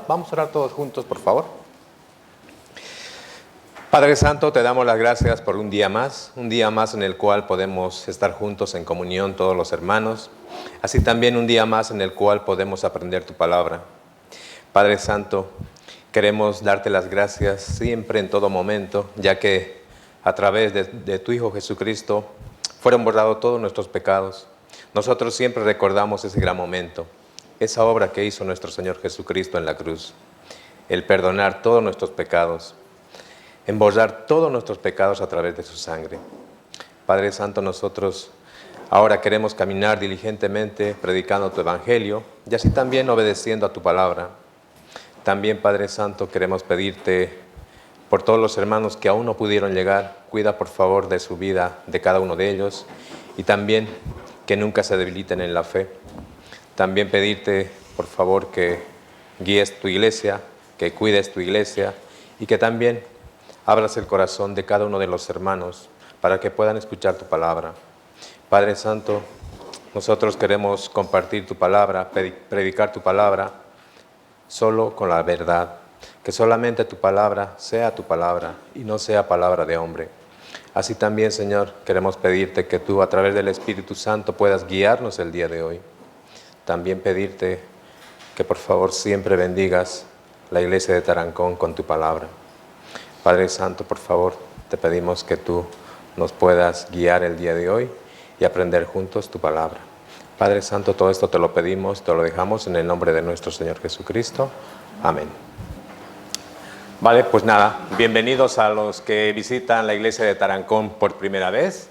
Vamos a orar todos juntos, por favor. Padre Santo, te damos las gracias por un día más en el cual podemos estar juntos en comunión todos los hermanos, así también un día más en el cual podemos aprender tu palabra. Padre Santo, queremos darte las gracias siempre, en todo momento, ya que a través de tu Hijo Jesucristo fueron borrados todos nuestros pecados. Nosotros siempre recordamos ese gran momento, esa obra que hizo nuestro Señor Jesucristo en la cruz, el perdonar todos nuestros pecados, en borrar todos nuestros pecados a través de su sangre. Padre Santo, nosotros ahora queremos caminar diligentemente predicando tu evangelio y así también obedeciendo a tu palabra. También, Padre Santo, queremos pedirte por todos los hermanos que aún no pudieron llegar, cuida por favor de su vida, de cada uno de ellos, y también que nunca se debiliten en la fe. También pedirte, por favor, que guíes tu iglesia, que cuides tu iglesia y que también abras el corazón de cada uno de los hermanos para que puedan escuchar tu palabra. Padre Santo, nosotros queremos compartir tu palabra, predicar tu palabra solo con la verdad, que solamente tu palabra sea tu palabra y no sea palabra de hombre. Así también, Señor, queremos pedirte que tú a través del Espíritu Santo puedas guiarnos el día de hoy. También pedirte que por favor siempre bendigas la iglesia de Tarancón con tu palabra. Padre Santo, por favor, te pedimos que tú nos puedas guiar el día de hoy y aprender juntos tu palabra. Padre Santo, todo esto te lo pedimos, te lo dejamos en el nombre de nuestro Señor Jesucristo. Amén. Vale, pues nada, bienvenidos a los que visitan la iglesia de Tarancón por primera vez.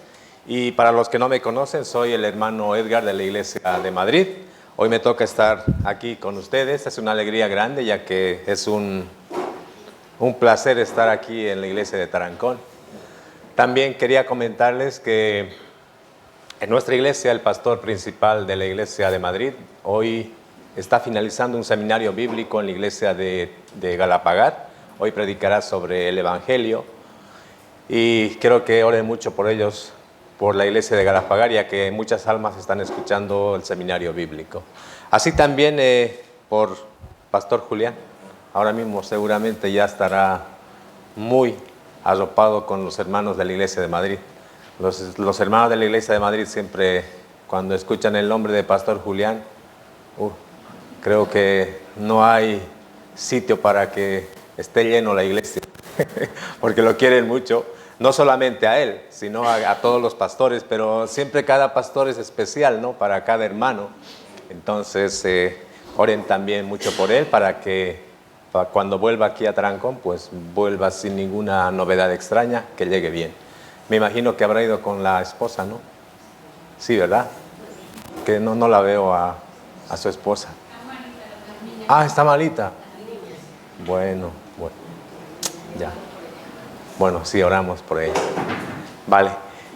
Y para los que no me conocen, soy el hermano Edgar de la iglesia de Madrid. Hoy me toca estar aquí con ustedes, es una alegría grande ya que es un placer estar aquí en la iglesia de Tarancón. También quería comentarles que en nuestra iglesia, el pastor principal de la iglesia de Madrid, hoy está finalizando un seminario bíblico en la iglesia de Galapagar. Hoy predicará sobre el Evangelio y quiero que oren mucho por ellos, por la iglesia de Galapagar, ya que muchas almas están escuchando el seminario bíblico. Así también por Pastor Julián. Ahora mismo seguramente ya estará muy arropado con los hermanos de la iglesia de Madrid. Los hermanos de la iglesia de Madrid siempre, cuando escuchan el nombre de Pastor Julián, creo que no hay sitio para que esté lleno la iglesia, porque lo quieren mucho. No solamente a él, sino a todos los pastores, pero siempre cada pastor es especial, ¿no? Para cada hermano. Entonces, oren también mucho por él para que cuando vuelva aquí a Tarancón, pues vuelva sin ninguna novedad extraña, que llegue bien. Me imagino que habrá ido con la esposa, ¿no? Sí, ¿verdad? Que no la veo a su esposa. Ah, está malita. Bueno, ya. Bueno, sí, oramos por ella. Vale,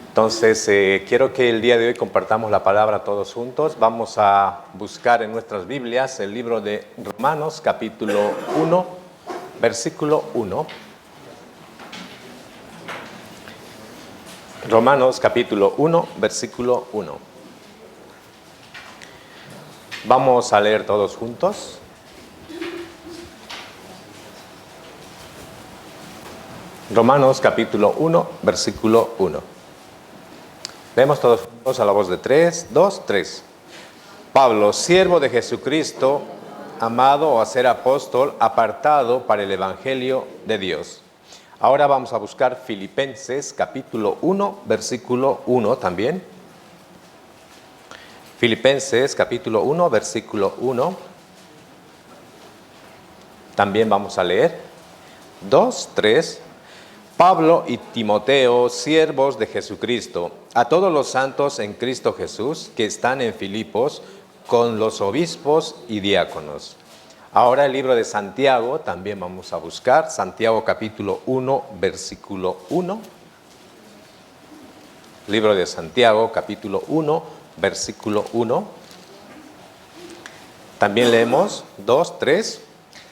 entonces quiero que el día de hoy compartamos la palabra todos juntos. Vamos a buscar en nuestras Biblias el libro de Romanos, capítulo 1, versículo 1. Romanos, capítulo 1, versículo 1. Vamos a leer todos juntos. Romanos capítulo 1, versículo 1. Leemos todos juntos a la voz de 3, 2, 3. Pablo, siervo de Jesucristo, amado a ser apóstol, apartado para el Evangelio de Dios, Ahora vamos a buscar Filipenses capítulo 1, versículo 1 también. Filipenses capítulo 1, versículo 1. También vamos a leer 2, 3. Pablo y Timoteo, siervos de Jesucristo, a todos los santos en Cristo Jesús que están en Filipos, con los obispos y diáconos. Ahora el libro de Santiago, también vamos a buscar, Santiago capítulo 1, versículo 1. Libro de Santiago capítulo 1, versículo 1. También leemos 2, 3.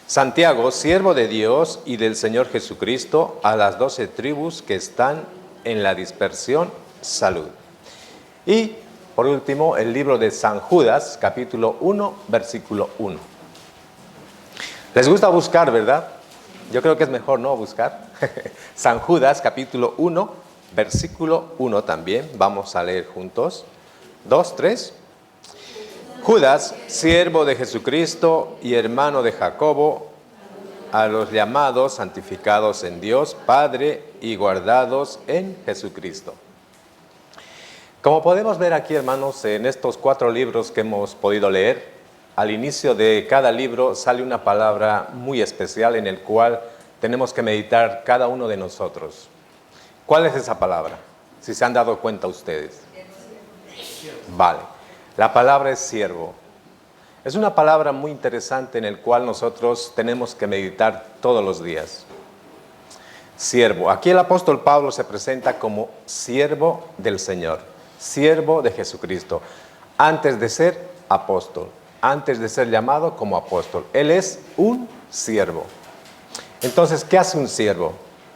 Santiago, siervo de Dios y del Señor Jesucristo, a las 12 tribus que están en la dispersión, salud. Y, por último, el libro de San Judas, capítulo 1, versículo 1. ¿Les gusta buscar, verdad? Yo creo que es mejor no buscar. San Judas, capítulo 1, versículo 1 también. Vamos a leer juntos. 2, 3. Judas, siervo de Jesucristo y hermano de Jacobo, a los llamados, santificados en Dios, Padre, y guardados en Jesucristo. Como podemos ver aquí, hermanos, en estos 4 libros que hemos podido leer, al inicio de cada libro sale una palabra muy especial en el cual tenemos que meditar cada uno de nosotros. ¿Cuál es esa palabra? Si se han dado cuenta ustedes. Vale. La palabra es siervo. Es una palabra muy interesante en el cual nosotros tenemos que meditar todos los días. Siervo. Aquí el apóstol Pablo se presenta como siervo del Señor, siervo de Jesucristo, antes de ser apóstol, antes de ser llamado como apóstol. Él es un siervo. Entonces, ¿qué hace un siervo?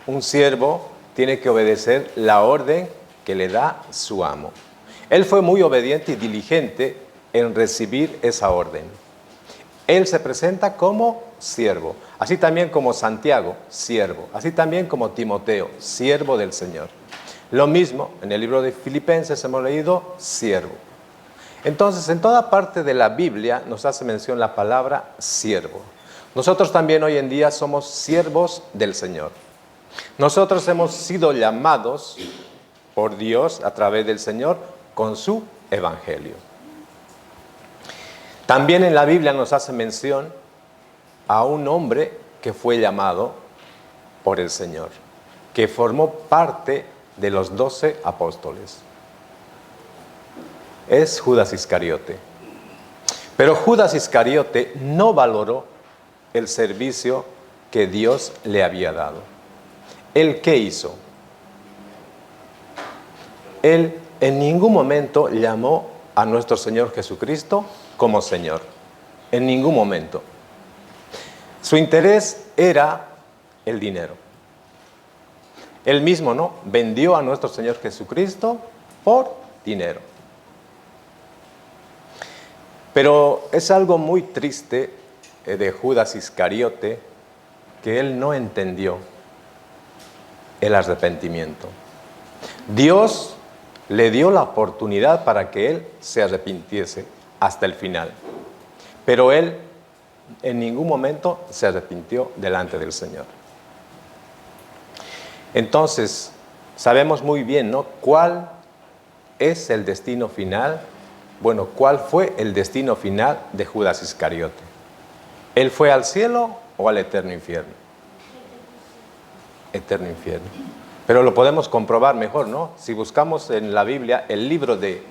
Un siervo tiene que obedecer la orden que le da su amo. Él fue muy obediente y diligente en recibir esa orden. Él se presenta como siervo, así también como Santiago, siervo, así también como Timoteo, siervo del Señor. Lo mismo, en el libro de Filipenses hemos leído siervo. Entonces, en toda parte de la Biblia nos hace mención la palabra siervo. Nosotros también hoy en día somos siervos del Señor. Nosotros hemos sido llamados por Dios a través del Señor con su evangelio. También en la Biblia nos hace mención a un hombre que fue llamado por el Señor, que formó parte de los 12 apóstoles. Es Judas Iscariote. Pero Judas Iscariote no valoró el servicio que Dios le había dado. ¿Él qué hizo? Él en ningún momento llamó a nuestro Señor Jesucristo como Señor. En ningún momento. Su interés era el dinero. Él mismo, ¿no? Vendió a nuestro Señor Jesucristo por dinero. Pero es algo muy triste de Judas Iscariote que él no entendió el arrepentimiento. Dios le dio la oportunidad para que él se arrepintiese hasta el final. Pero él en ningún momento se arrepintió delante del Señor. Entonces, sabemos muy bien, ¿no? ¿Cuál es el destino final? Bueno, ¿cuál fue el destino final de Judas Iscariote? ¿Él fue al cielo o al eterno infierno? Eterno infierno. Pero lo podemos comprobar mejor, ¿no? Si buscamos en la Biblia el libro de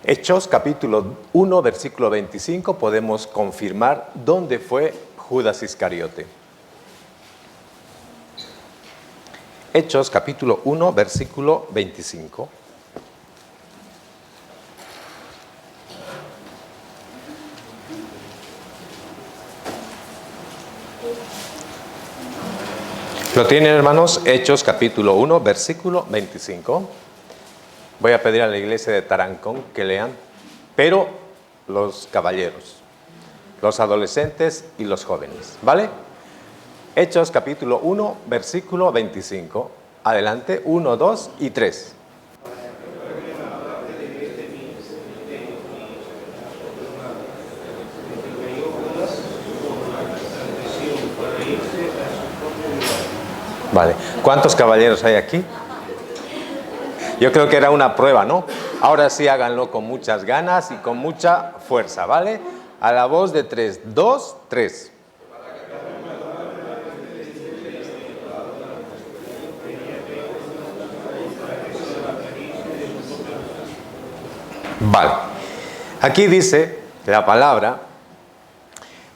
Hechos, capítulo 1, versículo 25, podemos confirmar dónde fue Judas Iscariote. Hechos, capítulo 1, versículo 25. ¿Lo tienen, hermanos? Hechos capítulo 1, versículo 25. Voy a pedir a la iglesia de Tarancón que lean, pero los caballeros, los adolescentes y los jóvenes, ¿vale? Hechos capítulo 1, versículo 25. Adelante, 1, 2 y 3. Vale. ¿Cuántos caballeros hay aquí? Yo creo que era una prueba, ¿no? Ahora sí háganlo con muchas ganas y con mucha fuerza, ¿vale? A la voz de 3. 2, 3. Vale. Aquí dice la palabra,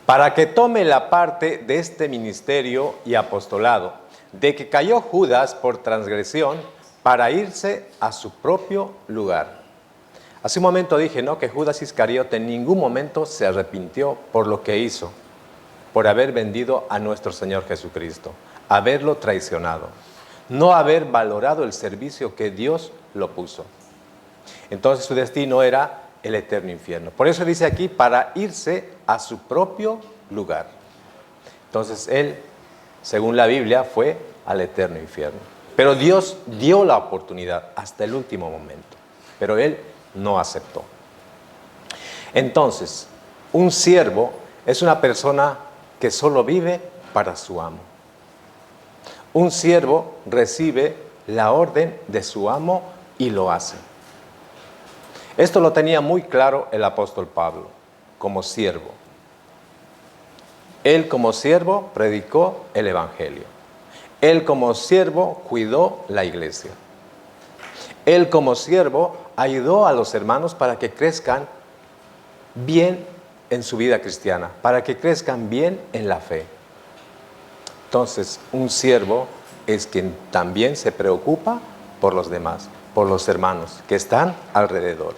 para que tome la parte de este ministerio y apostolado, de que cayó Judas por transgresión para irse a su propio lugar. Hace un momento dije, ¿no?, que Judas Iscariote en ningún momento se arrepintió por lo que hizo, por haber vendido a nuestro Señor Jesucristo, haberlo traicionado, no haber valorado el servicio que Dios lo puso. Entonces su destino era el eterno infierno. Por eso dice aquí, para irse a su propio lugar. Entonces él, según la Biblia, fue al eterno infierno. Pero Dios dio la oportunidad hasta el último momento. Pero él no aceptó. Entonces, un siervo es una persona que solo vive para su amo. Un siervo recibe la orden de su amo y lo hace. Esto lo tenía muy claro el apóstol Pablo, como siervo. Él como siervo predicó el evangelio. Él como siervo cuidó la iglesia. Él como siervo ayudó a los hermanos para que crezcan bien en su vida cristiana, para que crezcan bien en la fe. Entonces, un siervo es quien también se preocupa por los demás, por los hermanos que están alrededor.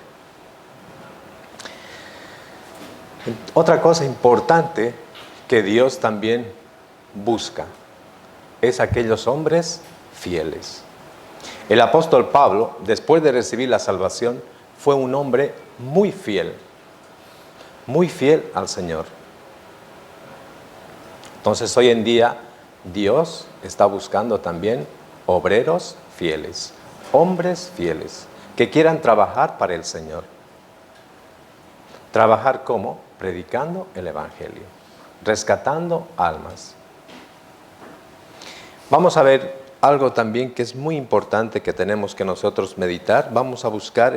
Otra cosa importante que Dios también busca es aquellos hombres fieles. El apóstol Pablo, después de recibir la salvación, fue un hombre muy fiel al Señor. Entonces hoy en día Dios está buscando también obreros fieles, hombres fieles, que quieran trabajar para el Señor. ¿Trabajar cómo? Predicando el evangelio, rescatando almas. Vamos a ver algo también que es muy importante que tenemos que nosotros meditar. Vamos a buscar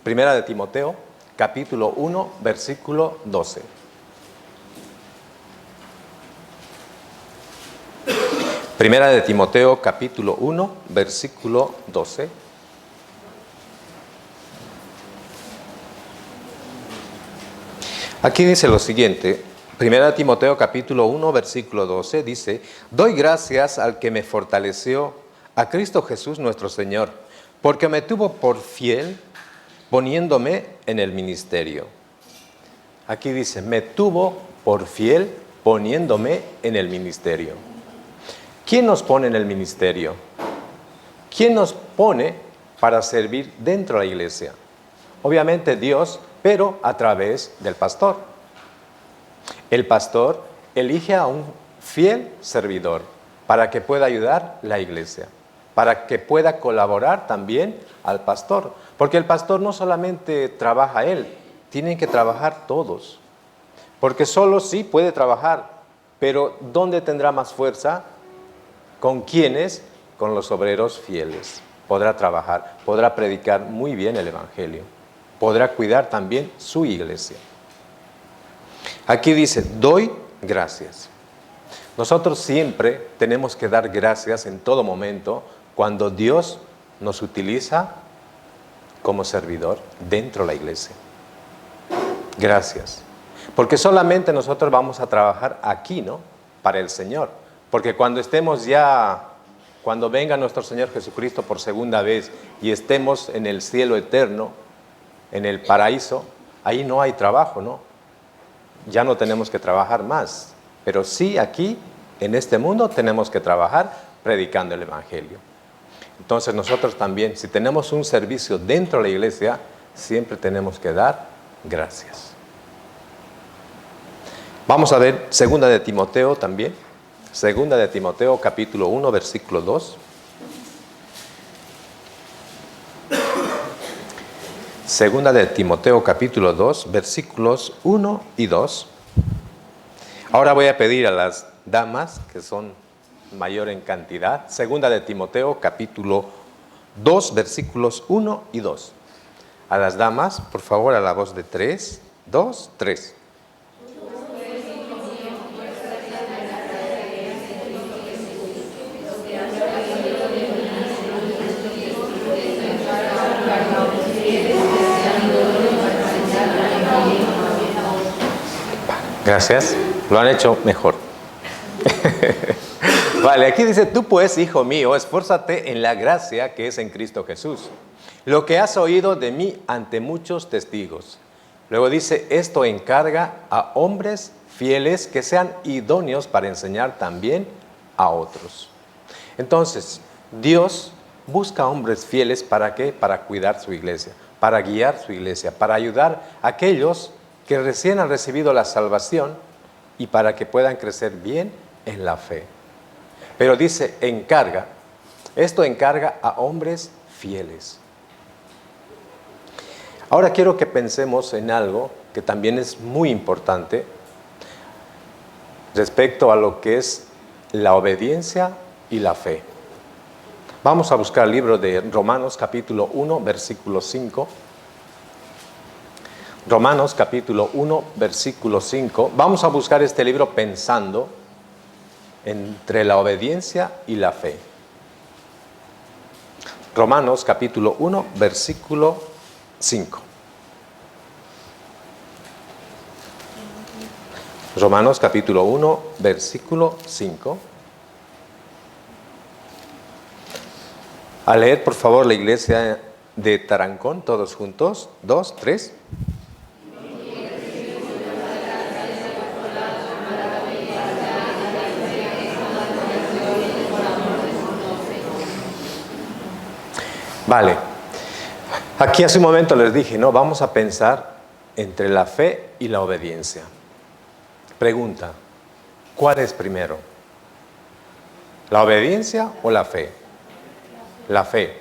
Primera de Timoteo, capítulo 1, versículo 12. Primera de Timoteo, capítulo 1, versículo 12. Aquí dice lo siguiente, Primera de Timoteo capítulo 1, versículo 12, dice, doy gracias al que me fortaleció, a Cristo Jesús nuestro Señor, porque me tuvo por fiel poniéndome en el ministerio. Aquí dice, me tuvo por fiel poniéndome en el ministerio. ¿Quién nos pone en el ministerio? ¿Quién nos pone para servir dentro de la iglesia? Obviamente Dios, pero a través del pastor. El pastor elige a un fiel servidor para que pueda ayudar la iglesia, para que pueda colaborar también al pastor. Porque el pastor no solamente trabaja él, tienen que trabajar todos. Porque solo sí puede trabajar, pero ¿dónde tendrá más fuerza? ¿Con quiénes? Con los obreros fieles. Podrá trabajar, podrá predicar muy bien el evangelio. Podrá cuidar también su iglesia. Aquí dice, doy gracias. Nosotros siempre tenemos que dar gracias en todo momento cuando Dios nos utiliza como servidor dentro de la iglesia. Gracias. Porque solamente nosotros vamos a trabajar aquí, ¿no? Para el Señor. Porque cuando estemos ya, cuando venga nuestro Señor Jesucristo por segunda vez y estemos en el cielo eterno, en el paraíso, ahí no hay trabajo, ¿no? Ya no tenemos que trabajar más. Pero sí aquí, en este mundo, tenemos que trabajar predicando el evangelio. Entonces nosotros también, si tenemos un servicio dentro de la iglesia, siempre tenemos que dar gracias. Vamos a ver Segunda de Timoteo también. Segunda de Timoteo, capítulo 1, versículo 2. Segunda de Timoteo, capítulo 2, versículos 1 y 2. Ahora voy a pedir a las damas, que son mayor en cantidad. Segunda de Timoteo, capítulo 2, versículos 1 y 2. A las damas, por favor, a la voz de 3, 2, 3. Gracias, lo han hecho mejor. Vale, aquí dice, tú pues, hijo mío, esfuérzate en la gracia que es en Cristo Jesús. Lo que has oído de mí ante muchos testigos. Luego dice, esto encarga a hombres fieles que sean idóneos para enseñar también a otros. Entonces, Dios busca hombres fieles, ¿para qué? Para cuidar su iglesia, para guiar su iglesia, para ayudar a aquellos que recién han recibido la salvación y para que puedan crecer bien en la fe. Pero dice, encarga, esto encarga a hombres fieles. Ahora quiero que pensemos en algo que también es muy importante respecto a lo que es la obediencia y la fe. Vamos a buscar el libro de Romanos capítulo 1, versículo 5. Romanos capítulo 1, versículo 5. Vamos a buscar este libro pensando entre la obediencia y la fe. Romanos capítulo 1, versículo 5. Romanos capítulo 1, versículo 5. A leer, por favor, la iglesia de Tarancón, todos juntos. 2, 3. Vale, aquí hace un momento les dije, ¿no? Vamos a pensar entre la fe y la obediencia. Pregunta, ¿cuál es primero? ¿La obediencia o la fe? La fe.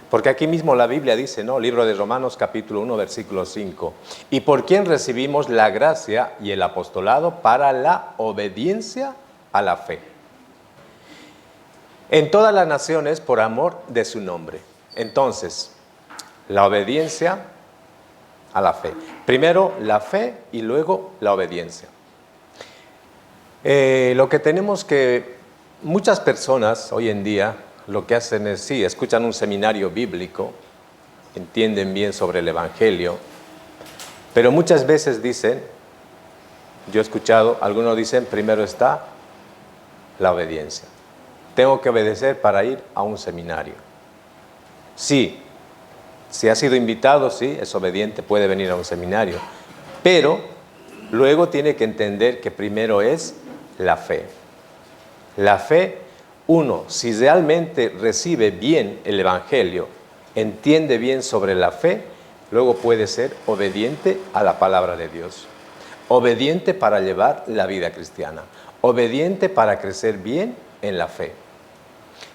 Porque aquí mismo la Biblia dice, ¿no? Libro de Romanos capítulo 1, versículo 5. ¿Y por quién recibimos la gracia y el apostolado para la obediencia a la fe? En todas las naciones por amor de su nombre. Entonces, la obediencia a la fe. Primero la fe y luego la obediencia. Lo que tenemos que, muchas personas hoy en día, lo que hacen es, sí, escuchan un seminario bíblico, entienden bien sobre el Evangelio, pero muchas veces dicen, yo he escuchado, algunos dicen, primero está la obediencia. Tengo que obedecer para ir a un seminario. Sí, si ha sido invitado, sí, es obediente, puede venir a un seminario. Pero luego tiene que entender que primero es la fe. La fe, uno, si realmente recibe bien el Evangelio, entiende bien sobre la fe, luego puede ser obediente a la palabra de Dios. Obediente para llevar la vida cristiana. Obediente para crecer bien en la fe.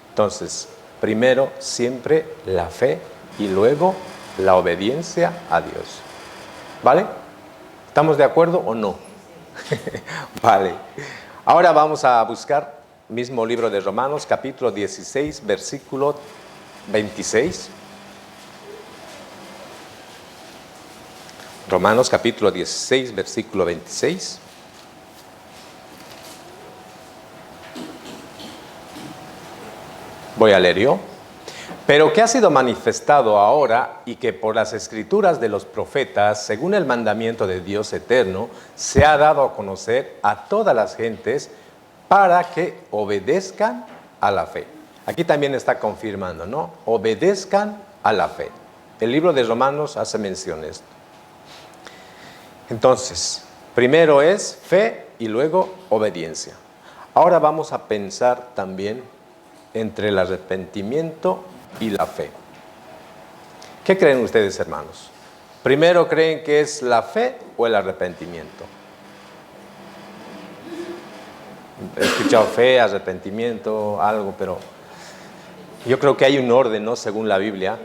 Entonces, primero siempre la fe y luego la obediencia a Dios. ¿Vale? ¿Estamos de acuerdo o no? Vale. Ahora vamos a buscar mismo libro de Romanos, capítulo 16, versículo 26. Romanos, capítulo 16, versículo 26. Voy a leer yo. Pero que ha sido manifestado ahora y que por las escrituras de los profetas, según el mandamiento de Dios eterno, se ha dado a conocer a todas las gentes para que obedezcan a la fe. Aquí también está confirmando, ¿no? Obedezcan a la fe. El libro de Romanos hace mención de esto. Entonces, primero es fe y luego obediencia. Ahora vamos a pensar también entre el arrepentimiento y la fe. ¿Qué creen ustedes, hermanos? ¿Primero creen que es la fe o el arrepentimiento? He escuchado fe, arrepentimiento, algo, pero yo creo que hay un orden, ¿no? Según la Biblia.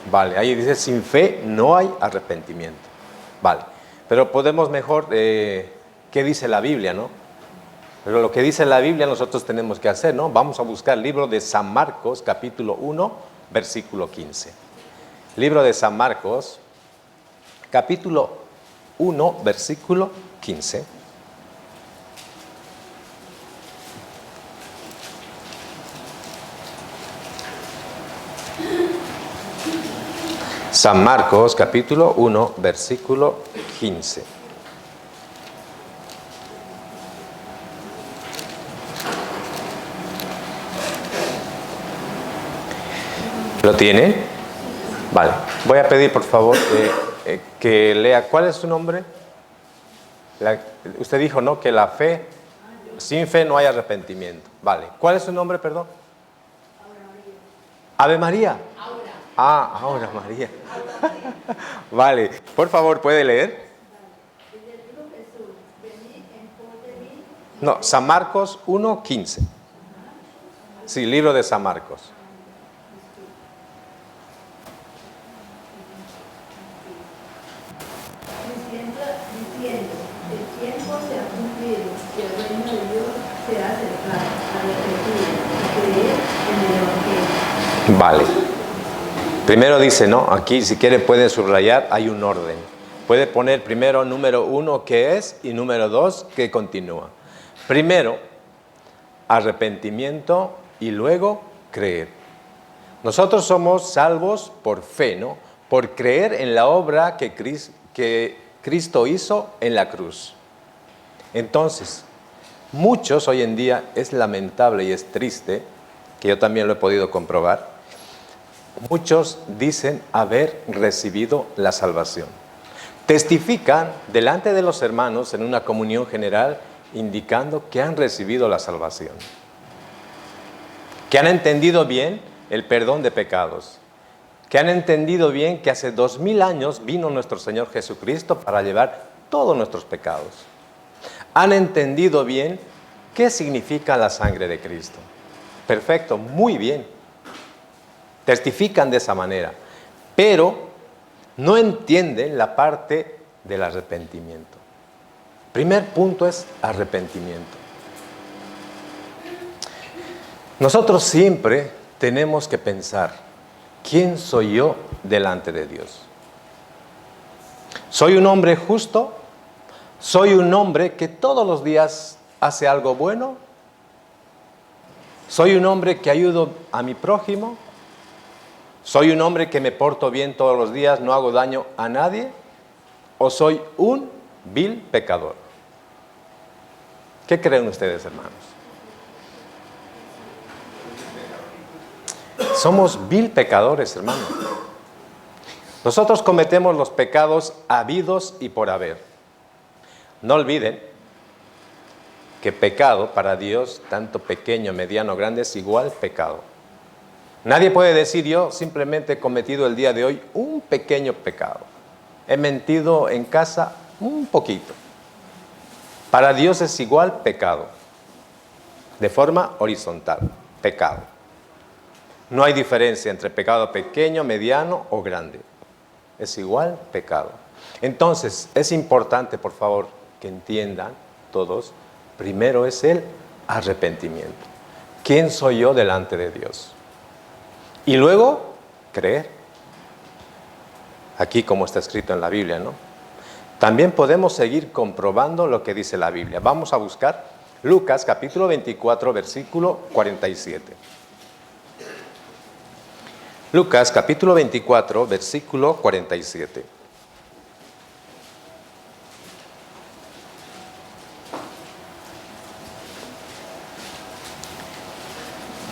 Vale, ahí dice, sin fe no hay arrepentimiento. Vale, pero podemos mejor, ¿qué dice la Biblia, no? Pero lo que dice la Biblia nosotros tenemos que hacer, ¿no? Vamos a buscar el libro de San Marcos, capítulo 1, versículo 15. Libro de San Marcos, capítulo 1, versículo 15. San Marcos, capítulo 1, versículo 15. ¿Lo tiene? Vale. Voy a pedir, por favor, que lea. ¿Cuál es su nombre? Usted dijo, ¿no? Que la fe, sin fe no hay arrepentimiento. Vale. ¿Cuál es su nombre, perdón? Ave María. Ah, ahora María. Vale. Por favor, ¿puede leer? No, San Marcos 1, 15. Sí, libro de San Marcos. Diciendo, el tiempo se ha cumplido y el reino de Dios se ha acercado. Arrepentir y creer en el Evangelio. Vale. Primero dice, ¿no? Aquí, si quiere, puede subrayar, hay un orden. Puede poner primero número 1, ¿qué es? Y número 2, ¿qué continúa? Primero, arrepentimiento y luego creer. Nosotros somos salvos por fe, ¿no? Por creer en la obra que Cristo hizo en la cruz. Entonces, muchos hoy en día, es lamentable y es triste, que yo también lo he podido comprobar, muchos dicen haber recibido la salvación. Testifican delante de los hermanos en una comunión general indicando que han recibido la salvación, que han entendido bien el perdón de pecados, que han entendido bien que hace 2000 años vino nuestro Señor Jesucristo para llevar todos nuestros pecados. Han entendido bien qué significa la sangre de Cristo. Perfecto, muy bien. Testifican de esa manera, pero no entienden la parte del arrepentimiento. Primer punto es arrepentimiento. Nosotros siempre tenemos que pensar, ¿quién soy yo delante de Dios? ¿Soy un hombre justo? ¿Soy un hombre que todos los días hace algo bueno? ¿Soy un hombre que ayudo a mi prójimo? ¿Soy un hombre que me porto bien todos los días, no hago daño a nadie? ¿O soy un vil pecador? ¿Qué creen ustedes, hermanos? Somos vil pecadores, hermanos. Nosotros cometemos los pecados habidos y por haber. No olviden que pecado para Dios, tanto pequeño, mediano, grande, es igual pecado. Nadie puede decir, yo simplemente he cometido el día de hoy un pequeño pecado. He mentido en casa un poquito. Para Dios es igual pecado. De forma horizontal, pecado. No hay diferencia entre pecado pequeño, mediano o grande. Es igual pecado. Entonces, es importante, por favor, que entiendan todos, primero es el arrepentimiento. ¿Quién soy yo delante de Dios? Y luego, creer. Aquí, como está escrito en la Biblia, ¿no? También podemos seguir comprobando lo que dice la Biblia. Vamos a buscar Lucas, capítulo 24, versículo 47. Lucas, capítulo 24, versículo 47.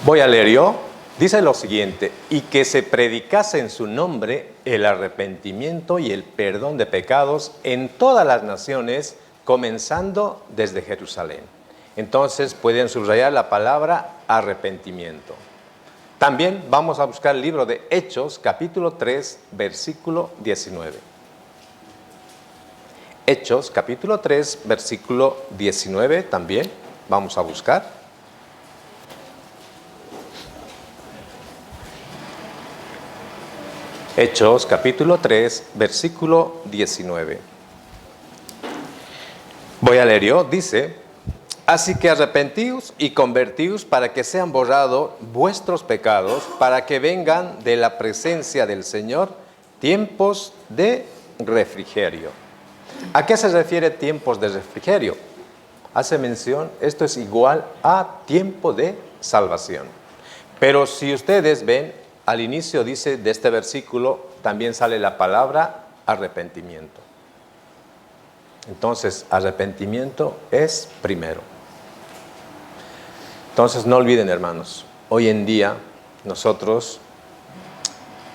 Voy a leer yo. Dice lo siguiente: y que se predicase en su nombre el arrepentimiento y el perdón de pecados en todas las naciones, comenzando desde Jerusalén. Entonces pueden subrayar la palabra arrepentimiento. También vamos a buscar el libro de Hechos, capítulo 3, versículo 19. Hechos, capítulo 3, versículo 19, también vamos a buscar. Hechos, capítulo 3, versículo 19. Voy a leer yo. Dice: Así que arrepentíos y convertíos para que sean borrados vuestros pecados, para que vengan de la presencia del Señor tiempos de refrigerio. ¿A qué se refiere tiempos de refrigerio? Hace mención, esto es igual a tiempo de salvación. Pero si ustedes ven, al inicio dice de este versículo, también sale la palabra arrepentimiento. Entonces, arrepentimiento es primero. Entonces, no olviden, hermanos, hoy en día nosotros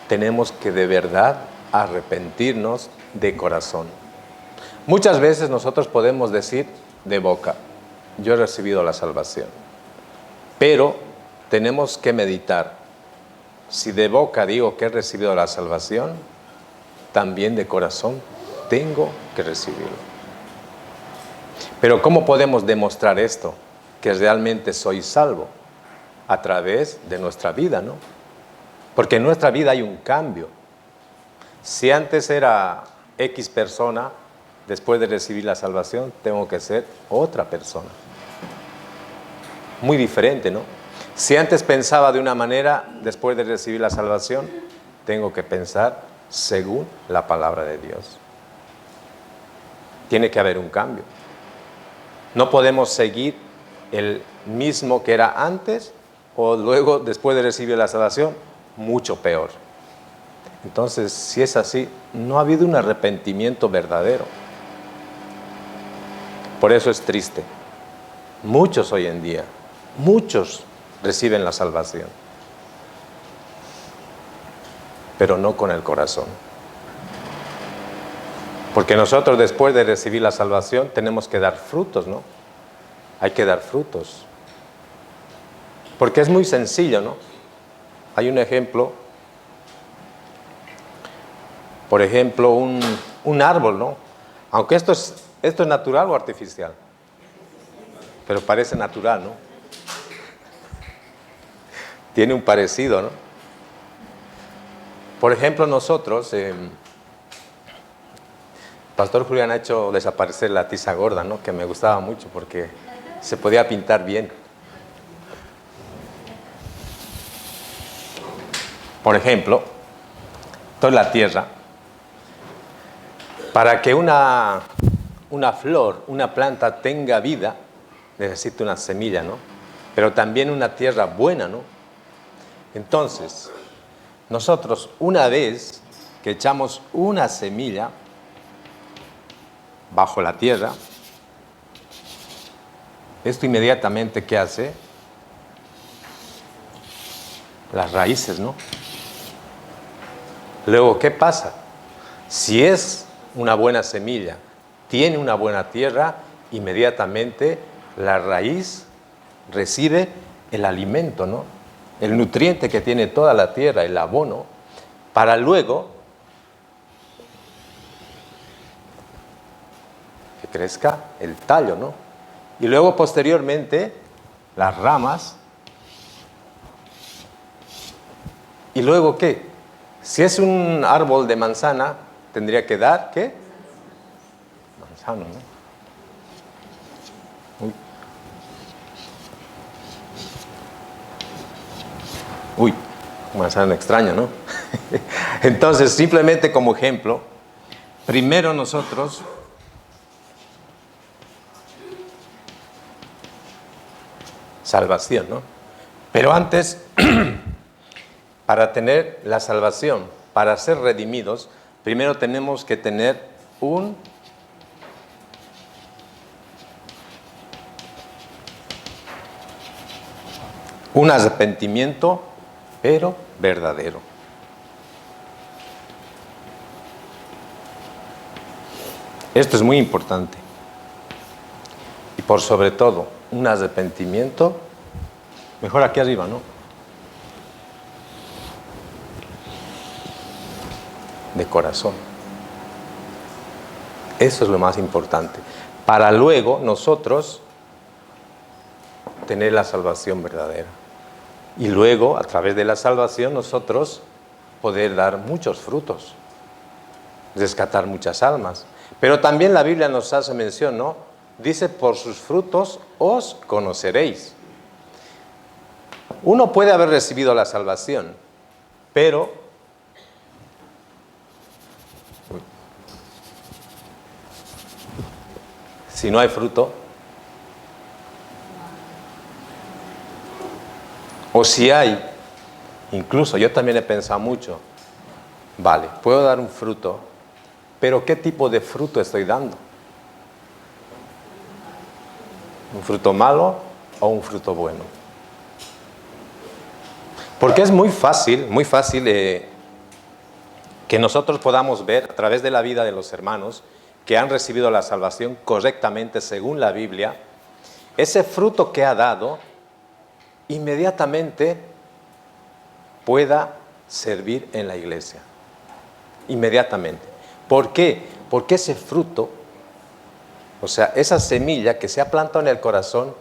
tenemos que de verdad arrepentirnos de corazón. Muchas veces nosotros podemos decir de boca, yo he recibido la salvación, pero tenemos que meditar. Si de boca digo que he recibido la salvación, también de corazón tengo que recibirlo. Pero ¿cómo podemos demostrar esto? Que realmente soy salvo a través de nuestra vida, ¿no? Porque en nuestra vida hay un cambio. Si antes era X persona, después de recibir la salvación, tengo que ser otra persona. Muy diferente, ¿no? Si antes pensaba de una manera, después de recibir la salvación, tengo que pensar según la palabra de Dios. Tiene que haber un cambio. No podemos seguir el mismo que era antes o luego, después de recibir la salvación, mucho peor. Entonces, si es así, no ha habido un arrepentimiento verdadero. Por eso es triste. Muchos hoy en día, muchos reciben la salvación, pero no con el corazón. Porque nosotros después de recibir la salvación tenemos que dar frutos, ¿no? Hay que dar frutos. Porque es muy sencillo, ¿no? Hay un ejemplo. Por ejemplo, un árbol, ¿no? Aunque esto es natural o artificial. Pero parece natural, ¿no? Tiene un parecido, ¿no? Por ejemplo, nosotros, Pastor Julián ha hecho desaparecer la tiza gorda, ¿no? Que me gustaba mucho porque se podía pintar bien. Por ejemplo, toda la tierra, para que una flor, una planta tenga vida, necesita una semilla, ¿no? Pero también una tierra buena, ¿no? Entonces, nosotros una vez que echamos una semilla bajo la tierra, esto inmediatamente, ¿qué hace? Las raíces, ¿no? Luego, ¿qué pasa? Si es una buena semilla, tiene una buena tierra, inmediatamente la raíz recibe el alimento, ¿no? El nutriente que tiene toda la tierra, el abono, para luego que crezca el tallo, ¿no? Y luego posteriormente las ramas. ¿Y luego qué? Si es un árbol de manzana, tendría que dar, ¿qué? Manzana, ¿no? Uy, manzana extraña, ¿no? Entonces, simplemente como ejemplo, primero nosotros salvación, ¿no? Pero antes, para tener la salvación, para ser redimidos, primero tenemos que tener un arrepentimiento, pero verdadero. Esto es muy importante. Y por sobre todo, un arrepentimiento, mejor aquí arriba, ¿no? De corazón. Eso es lo más importante. Para luego nosotros tener la salvación verdadera. Y luego, a través de la salvación, nosotros poder dar muchos frutos, rescatar muchas almas. Pero también la Biblia nos hace mención, ¿no? Dice, por sus frutos os conoceréis. Uno puede haber recibido la salvación, pero si no hay fruto, o si hay, incluso yo también he pensado mucho, vale, puedo dar un fruto, pero ¿qué tipo de fruto estoy dando? ¿Un fruto malo o un fruto bueno? Porque es muy fácil que nosotros podamos ver a través de la vida de los hermanos que han recibido la salvación correctamente según la Biblia, ese fruto que ha dado inmediatamente pueda servir en la iglesia. Inmediatamente. ¿Por qué? Porque ese fruto, o sea, esa semilla que se ha plantado en el corazón,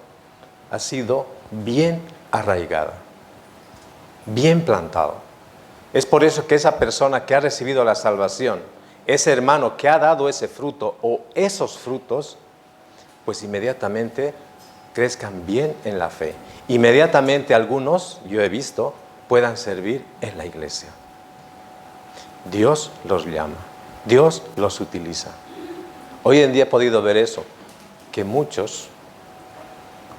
ha sido bien arraigada, bien plantado. Es por eso que esa persona que ha recibido la salvación, ese hermano que ha dado ese fruto o esos frutos, pues inmediatamente crezcan bien en la fe. Inmediatamente algunos, yo he visto, puedan servir en la iglesia. Dios los llama, Dios los utiliza. Hoy en día he podido ver eso, que muchos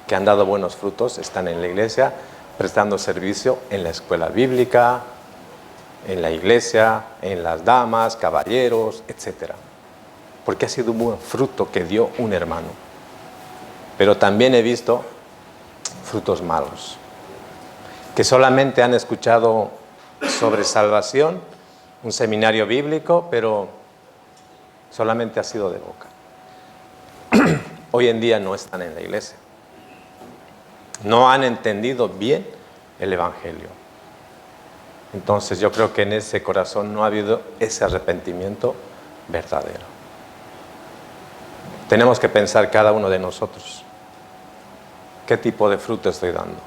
que han dado buenos frutos están en la iglesia prestando servicio en la escuela bíblica, en la iglesia, en las damas, caballeros, etc. Porque ha sido un buen fruto que dio un hermano. Pero también he visto frutos malos, que solamente han escuchado sobre salvación, un seminario bíblico, pero solamente ha sido de boca. Hoy en día no están en la iglesia. No han entendido bien el Evangelio. Entonces yo creo que en ese corazón no ha habido ese arrepentimiento verdadero. Tenemos que pensar cada uno de nosotros, ¿qué tipo de fruto estoy dando?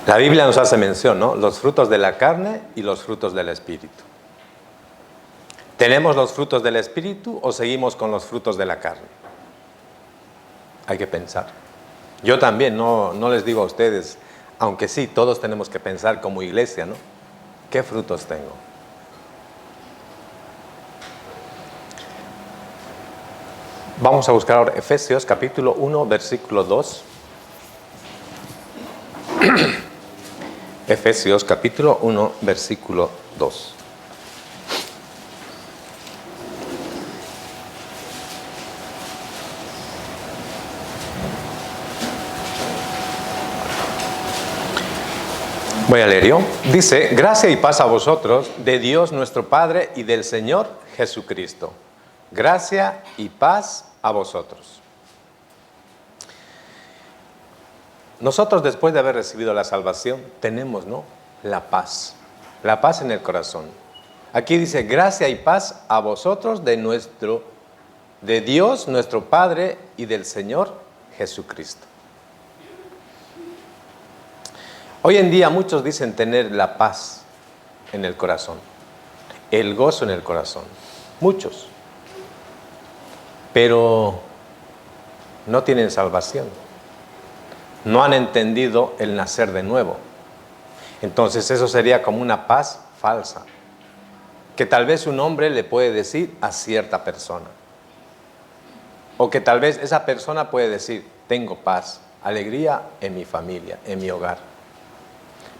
La Biblia nos hace mención, ¿no? Los frutos de la carne y los frutos del Espíritu. ¿Tenemos los frutos del Espíritu o seguimos con los frutos de la carne? Hay que pensar. Yo también, no les digo a ustedes, aunque sí, todos tenemos que pensar como iglesia, ¿no? ¿Qué frutos tengo? Vamos a buscar ahora Efesios capítulo 1, versículo 2. Efesios capítulo 1, versículo 2. Voy a leer yo. Dice, gracia y paz a vosotros, de Dios nuestro Padre y del Señor Jesucristo. Gracia y paz a vosotros. Nosotros, después de haber recibido la salvación, tenemos, ¿no?, la paz en el corazón. Aquí dice, gracia y paz a vosotros de Dios nuestro Padre y del Señor Jesucristo. Hoy en día muchos dicen tener la paz en el corazón, el gozo en el corazón, muchos, pero no tienen salvación, no han entendido el nacer de nuevo. Entonces eso sería como una paz falsa, que tal vez un hombre le puede decir a cierta persona, o que tal vez esa persona puede decir, tengo paz, alegría en mi familia, en mi hogar.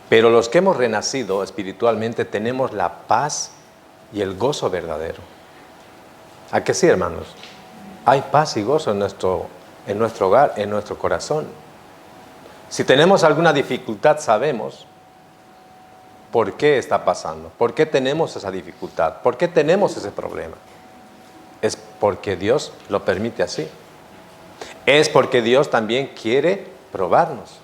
Pero los que hemos renacido espiritualmente tenemos la paz y el gozo verdadero. ¿A qué sí, hermanos? Hay paz y gozo en nuestro hogar, en nuestro corazón. Si tenemos alguna dificultad, sabemos por qué está pasando, por qué tenemos esa dificultad, por qué tenemos ese problema. Es porque Dios lo permite así. Es porque Dios también quiere probarnos.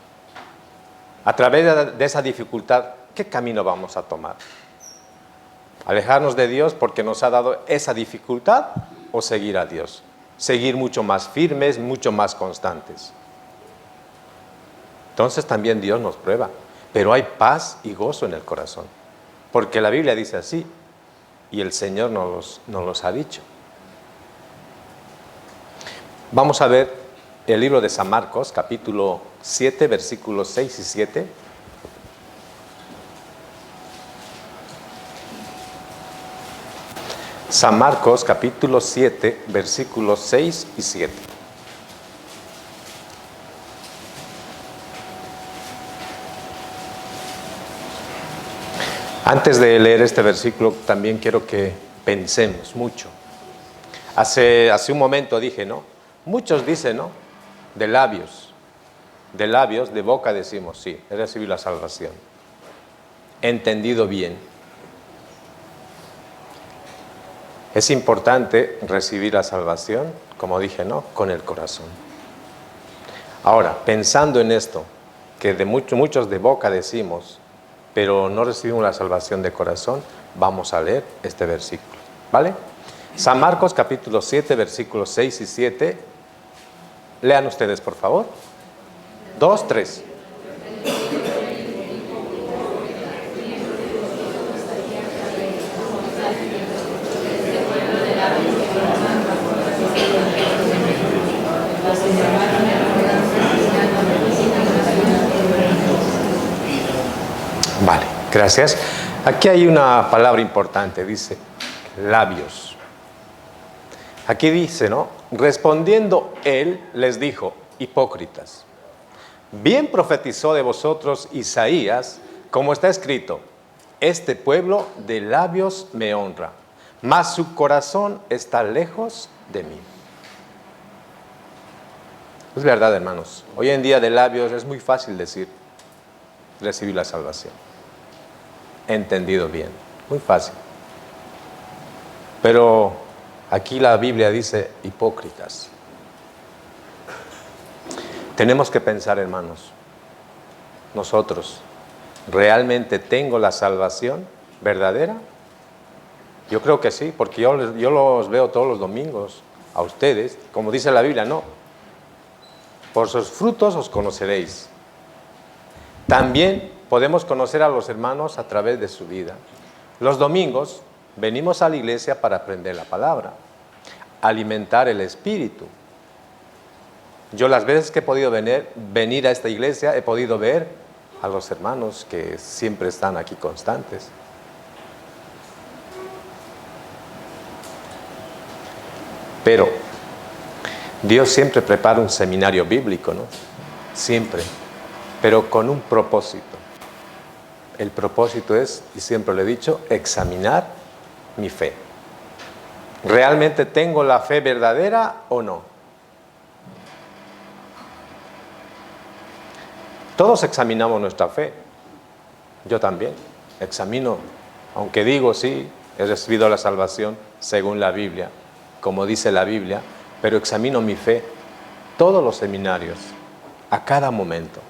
A través de esa dificultad, ¿qué camino vamos a tomar? ¿Alejarnos de Dios porque nos ha dado esa dificultad o seguir a Dios? Seguir mucho más firmes, mucho más constantes. Entonces también Dios nos prueba, pero hay paz y gozo en el corazón. Porque la Biblia dice así, y el Señor nos los ha dicho. Vamos a ver el libro de San Marcos, capítulo 7, versículos 6 y 7. San Marcos, capítulo 7, versículos 6 y 7. Antes de leer este versículo, también quiero que pensemos mucho. Hace un momento dije, ¿no? Muchos dicen, ¿no? De labios, de boca decimos, sí, he recibido la salvación. He entendido bien. Es importante recibir la salvación, como dije, ¿no? Con el corazón. Ahora, pensando en esto, que de muchos de boca decimos, pero no recibimos la salvación de corazón, vamos a leer este versículo, ¿vale? San Marcos capítulo 7, versículos 6 y 7. Lean ustedes, por favor. 2, 3. Vale, gracias. Aquí hay una palabra importante, dice labios. Aquí dice, ¿no? Respondiendo él les dijo, hipócritas, bien profetizó de vosotros Isaías, como está escrito, este pueblo de labios me honra, mas su corazón está lejos de mí. Es verdad, hermanos, hoy en día de labios es muy fácil decir, recibir la salvación. Entendido bien, muy fácil. Pero aquí la Biblia dice hipócritas. Tenemos que pensar, hermanos, nosotros, ¿realmente tengo la salvación verdadera? Yo creo que sí, porque yo los veo todos los domingos a ustedes, como dice la Biblia, no. Por sus frutos os conoceréis. También podemos conocer a los hermanos a través de su vida. Los domingos venimos a la iglesia para aprender la palabra, alimentar el espíritu. Yo las veces que he podido venir a esta iglesia, he podido ver a los hermanos que siempre están aquí constantes. Pero Dios siempre prepara un seminario bíblico, ¿no? Siempre, pero con un propósito. El propósito es, y siempre lo he dicho, examinar mi fe. ¿Realmente tengo la fe verdadera o no? Todos examinamos nuestra fe. Yo también examino, aunque digo sí, he recibido la salvación según la Biblia, como dice la Biblia, pero examino mi fe todos los seminarios, a cada momento.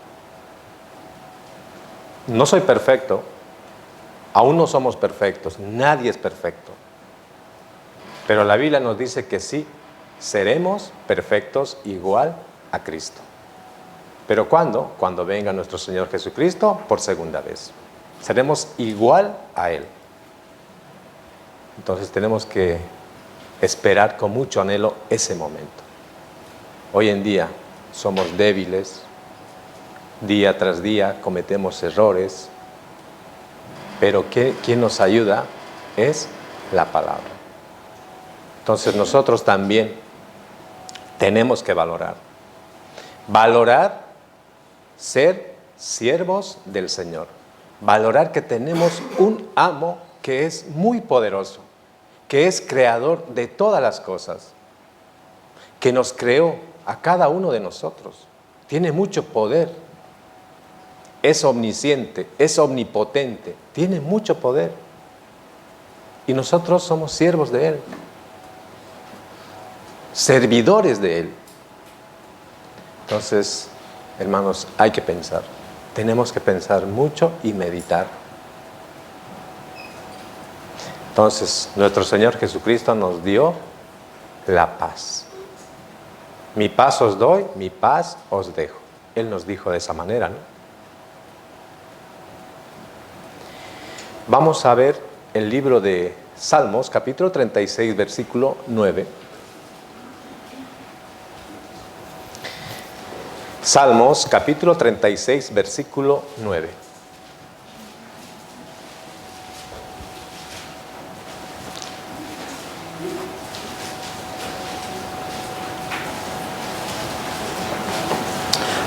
No soy perfecto, aún no somos perfectos, nadie es perfecto. Pero la Biblia nos dice que sí, seremos perfectos igual a Cristo. ¿Pero cuándo? Cuando venga nuestro Señor Jesucristo por segunda vez. Seremos igual a Él. Entonces tenemos que esperar con mucho anhelo ese momento. Hoy en día somos débiles, día tras día cometemos errores, pero ¿quién nos ayuda? Es la palabra. Entonces nosotros también tenemos que valorar ser siervos del Señor, valorar que tenemos un amo que es muy poderoso, que es creador de todas las cosas, que nos creó a cada uno de nosotros, tiene mucho poder, es omnisciente, es omnipotente, tiene mucho poder, y nosotros somos siervos de Él, servidores de Él. Entonces, hermanos, hay que pensar, tenemos que pensar mucho y meditar. Entonces, nuestro Señor Jesucristo nos dio la paz. Mi paz os doy, mi paz os dejo. Él nos dijo de esa manera, ¿no? Vamos a ver el libro de Salmos capítulo 36, versículo 9. Salmos capítulo 36, versículo 9.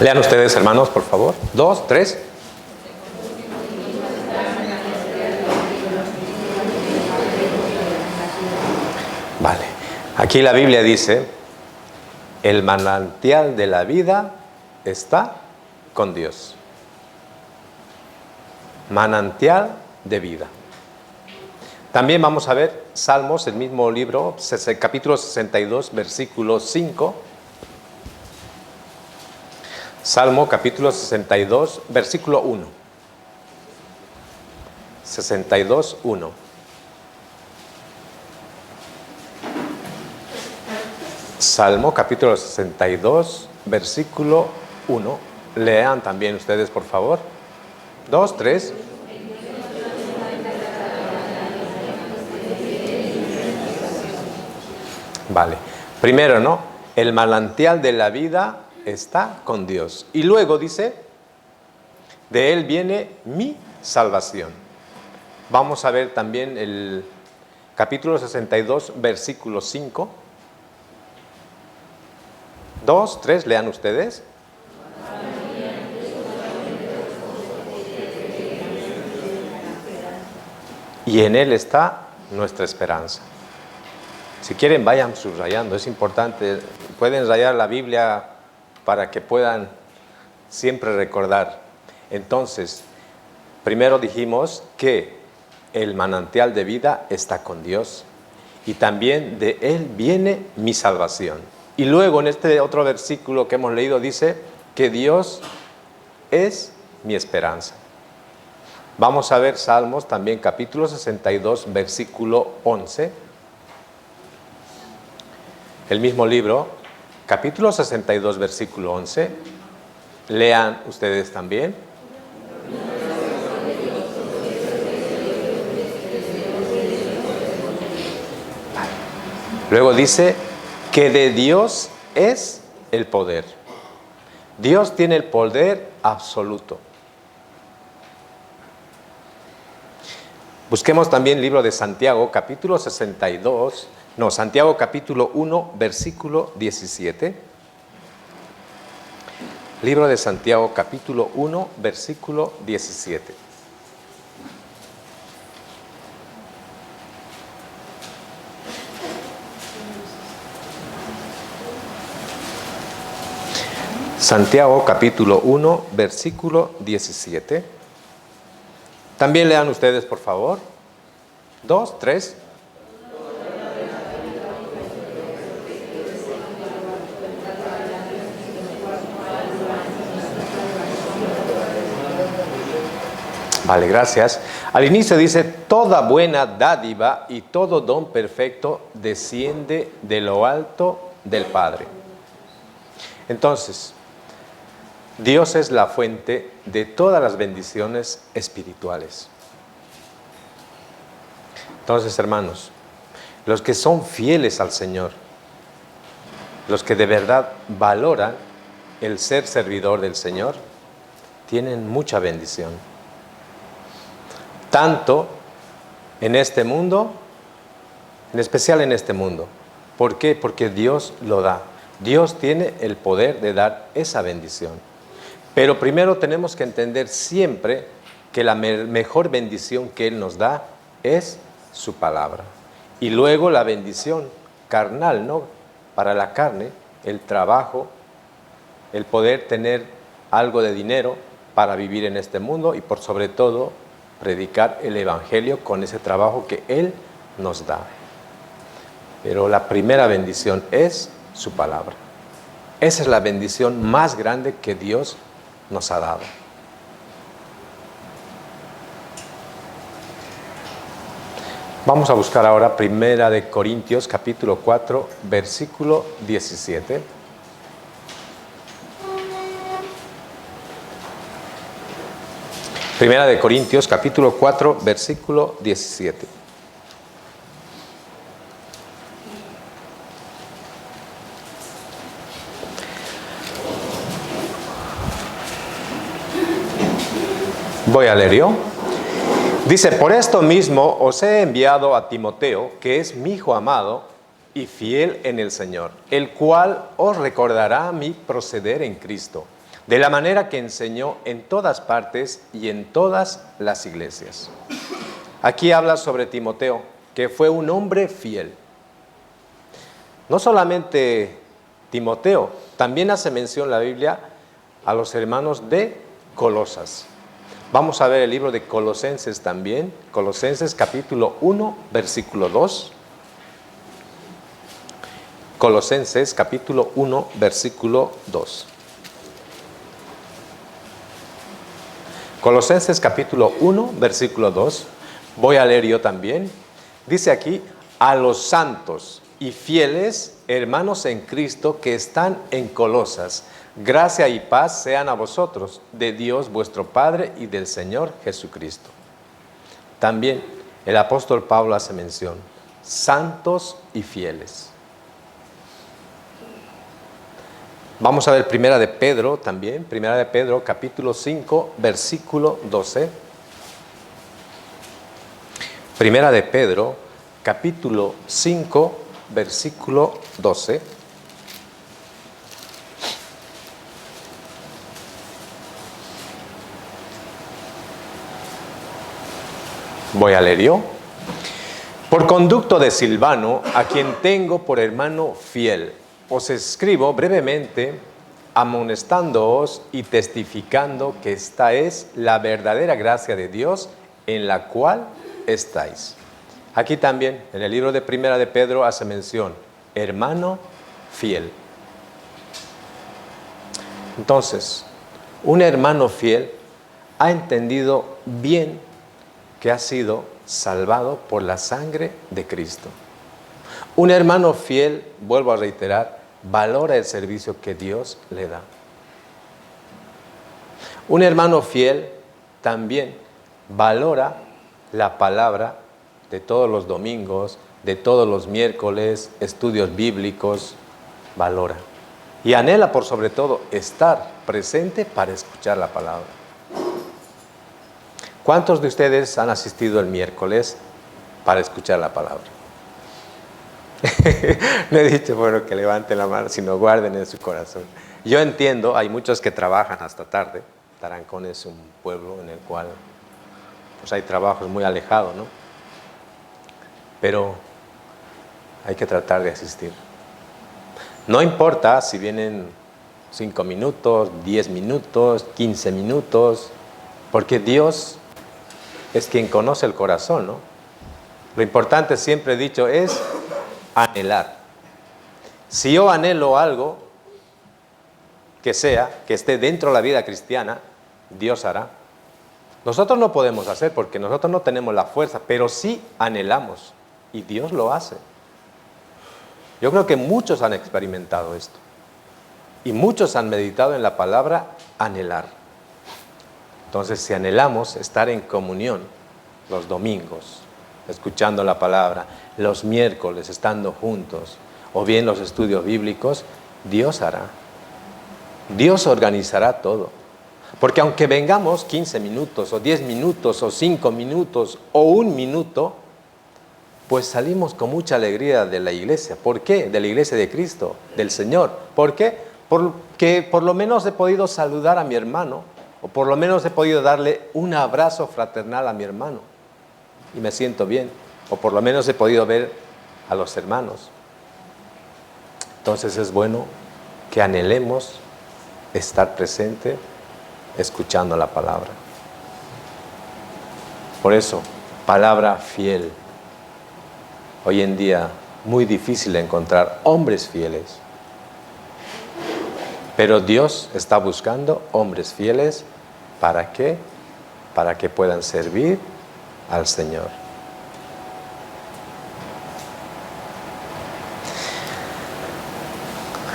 Lean ustedes, hermanos, por favor. 2, 3. Vale. Aquí la Biblia dice, el manantial de la vida está con Dios. Manantial de vida. También vamos a ver Salmos, el mismo libro, capítulo 62, versículo 5. Salmo capítulo 62, versículo 1. 62, 1. Salmo capítulo 62, versículo 1. Lean también ustedes, por favor. 2, 3. Vale. Primero, ¿no? El manantial de la vida está con Dios. Y luego dice, de Él viene mi salvación. Vamos a ver también el capítulo 62, versículo 5. 2, 3, lean ustedes. Y en Él está nuestra esperanza. Si quieren, vayan subrayando, es importante. Pueden rayar la Biblia para que puedan siempre recordar. Entonces, primero dijimos que el manantial de vida está con Dios y también de Él viene mi salvación. Y luego en este otro versículo que hemos leído dice que Dios es mi esperanza. Vamos a ver Salmos también capítulo 62, versículo 11. El mismo libro, capítulo 62, versículo 11. Lean ustedes también. Luego dice que de Dios es el poder. Dios tiene el poder absoluto. Busquemos también el libro de Santiago, capítulo 62, Santiago capítulo 1, versículo 17. Libro de Santiago, capítulo 1, versículo 17. Santiago, capítulo 1, versículo 17. También lean ustedes, por favor. 2, 3. Vale, gracias. Al inicio dice, toda buena dádiva y todo don perfecto desciende de lo alto del Padre. Entonces, Dios es la fuente de todas las bendiciones espirituales. Entonces, hermanos, los que son fieles al Señor, los que de verdad valoran el ser servidor del Señor, tienen mucha bendición. Tanto en este mundo, en especial en este mundo. ¿Por qué? Porque Dios lo da. Dios tiene el poder de dar esa bendición. Pero primero tenemos que entender siempre que la mejor bendición que Él nos da es su palabra. Y luego la bendición carnal, ¿no? Para la carne, el trabajo, el poder tener algo de dinero para vivir en este mundo y por sobre todo predicar el Evangelio con ese trabajo que Él nos da. Pero la primera bendición es su palabra. Esa es la bendición más grande que Dios nos ha dado. Vamos a buscar ahora Primera de Corintios, capítulo 4, versículo 17. Primera de Corintios, capítulo 4, versículo 17. Voy a leer yo. Dice, por esto mismo os he enviado a Timoteo, que es mi hijo amado y fiel en el Señor, el cual os recordará mi proceder en Cristo, de la manera que enseñó en todas partes y en todas las iglesias. Aquí habla sobre Timoteo, que fue un hombre fiel. No solamente Timoteo, también hace mención la Biblia a los hermanos de Colosas. Vamos a ver el libro de Colosenses también, Colosenses capítulo 1, versículo 2. Colosenses capítulo 1, versículo 2. Colosenses capítulo 1, versículo 2. Voy a leer yo también. Dice aquí, a los santos y fieles hermanos en Cristo que están en Colosas, gracia y paz sean a vosotros, de Dios vuestro Padre y del Señor Jesucristo. También el apóstol Pablo hace mención, santos y fieles. Vamos a ver Primera de Pedro también, Primera de Pedro capítulo 5, versículo 12. Primera de Pedro capítulo 5, versículo 12. Voy a leer yo. Por conducto de Silvano, a quien tengo por hermano fiel, os escribo brevemente, amonestándoos y testificando que esta es la verdadera gracia de Dios en la cual estáis. Aquí también, en el libro de Primera de Pedro, hace mención, hermano fiel. Entonces, un hermano fiel ha entendido bien que ha sido salvado por la sangre de Cristo. Un hermano fiel, vuelvo a reiterar, valora el servicio que Dios le da. Un hermano fiel también valora la palabra de todos los domingos, de todos los miércoles, estudios bíblicos, valora. Y anhela por sobre todo estar presente para escuchar la palabra. ¿Cuántos de ustedes han asistido el miércoles para escuchar la palabra? No he dicho, bueno, que levanten la mano, sino guarden en su corazón. Yo entiendo, hay muchos que trabajan hasta tarde. Tarancón es un pueblo en el cual pues hay trabajos muy alejados, ¿no? Pero hay que tratar de asistir. No importa si vienen 5 minutos, 10 minutos, 15 minutos, porque Dios es quien conoce el corazón, ¿no? Lo importante, siempre he dicho, es anhelar. Si yo anhelo algo que esté dentro de la vida cristiana, Dios hará. Nosotros no podemos hacer porque nosotros no tenemos la fuerza, pero sí anhelamos y Dios lo hace. Yo creo que muchos han experimentado esto y muchos han meditado en la palabra anhelar. Entonces, si anhelamos estar en comunión los domingos, escuchando la palabra, los miércoles estando juntos, o bien los estudios bíblicos, Dios hará. Dios organizará todo. Porque aunque vengamos 15 minutos, o 10 minutos, o 5 minutos, o 1 minuto, pues salimos con mucha alegría de la iglesia. ¿Por qué? De la iglesia de Cristo, del Señor. ¿Por qué? Porque por lo menos he podido saludar a mi hermano, o por lo menos he podido darle un abrazo fraternal a mi hermano, y me siento bien. O por lo menos he podido ver a los hermanos. Entonces es bueno que anhelemos estar presente, escuchando la palabra. Por eso, palabra fiel. Hoy en día, muy difícil encontrar hombres fieles. Pero Dios está buscando hombres fieles. ¿Para qué? Para que puedan servir al Señor.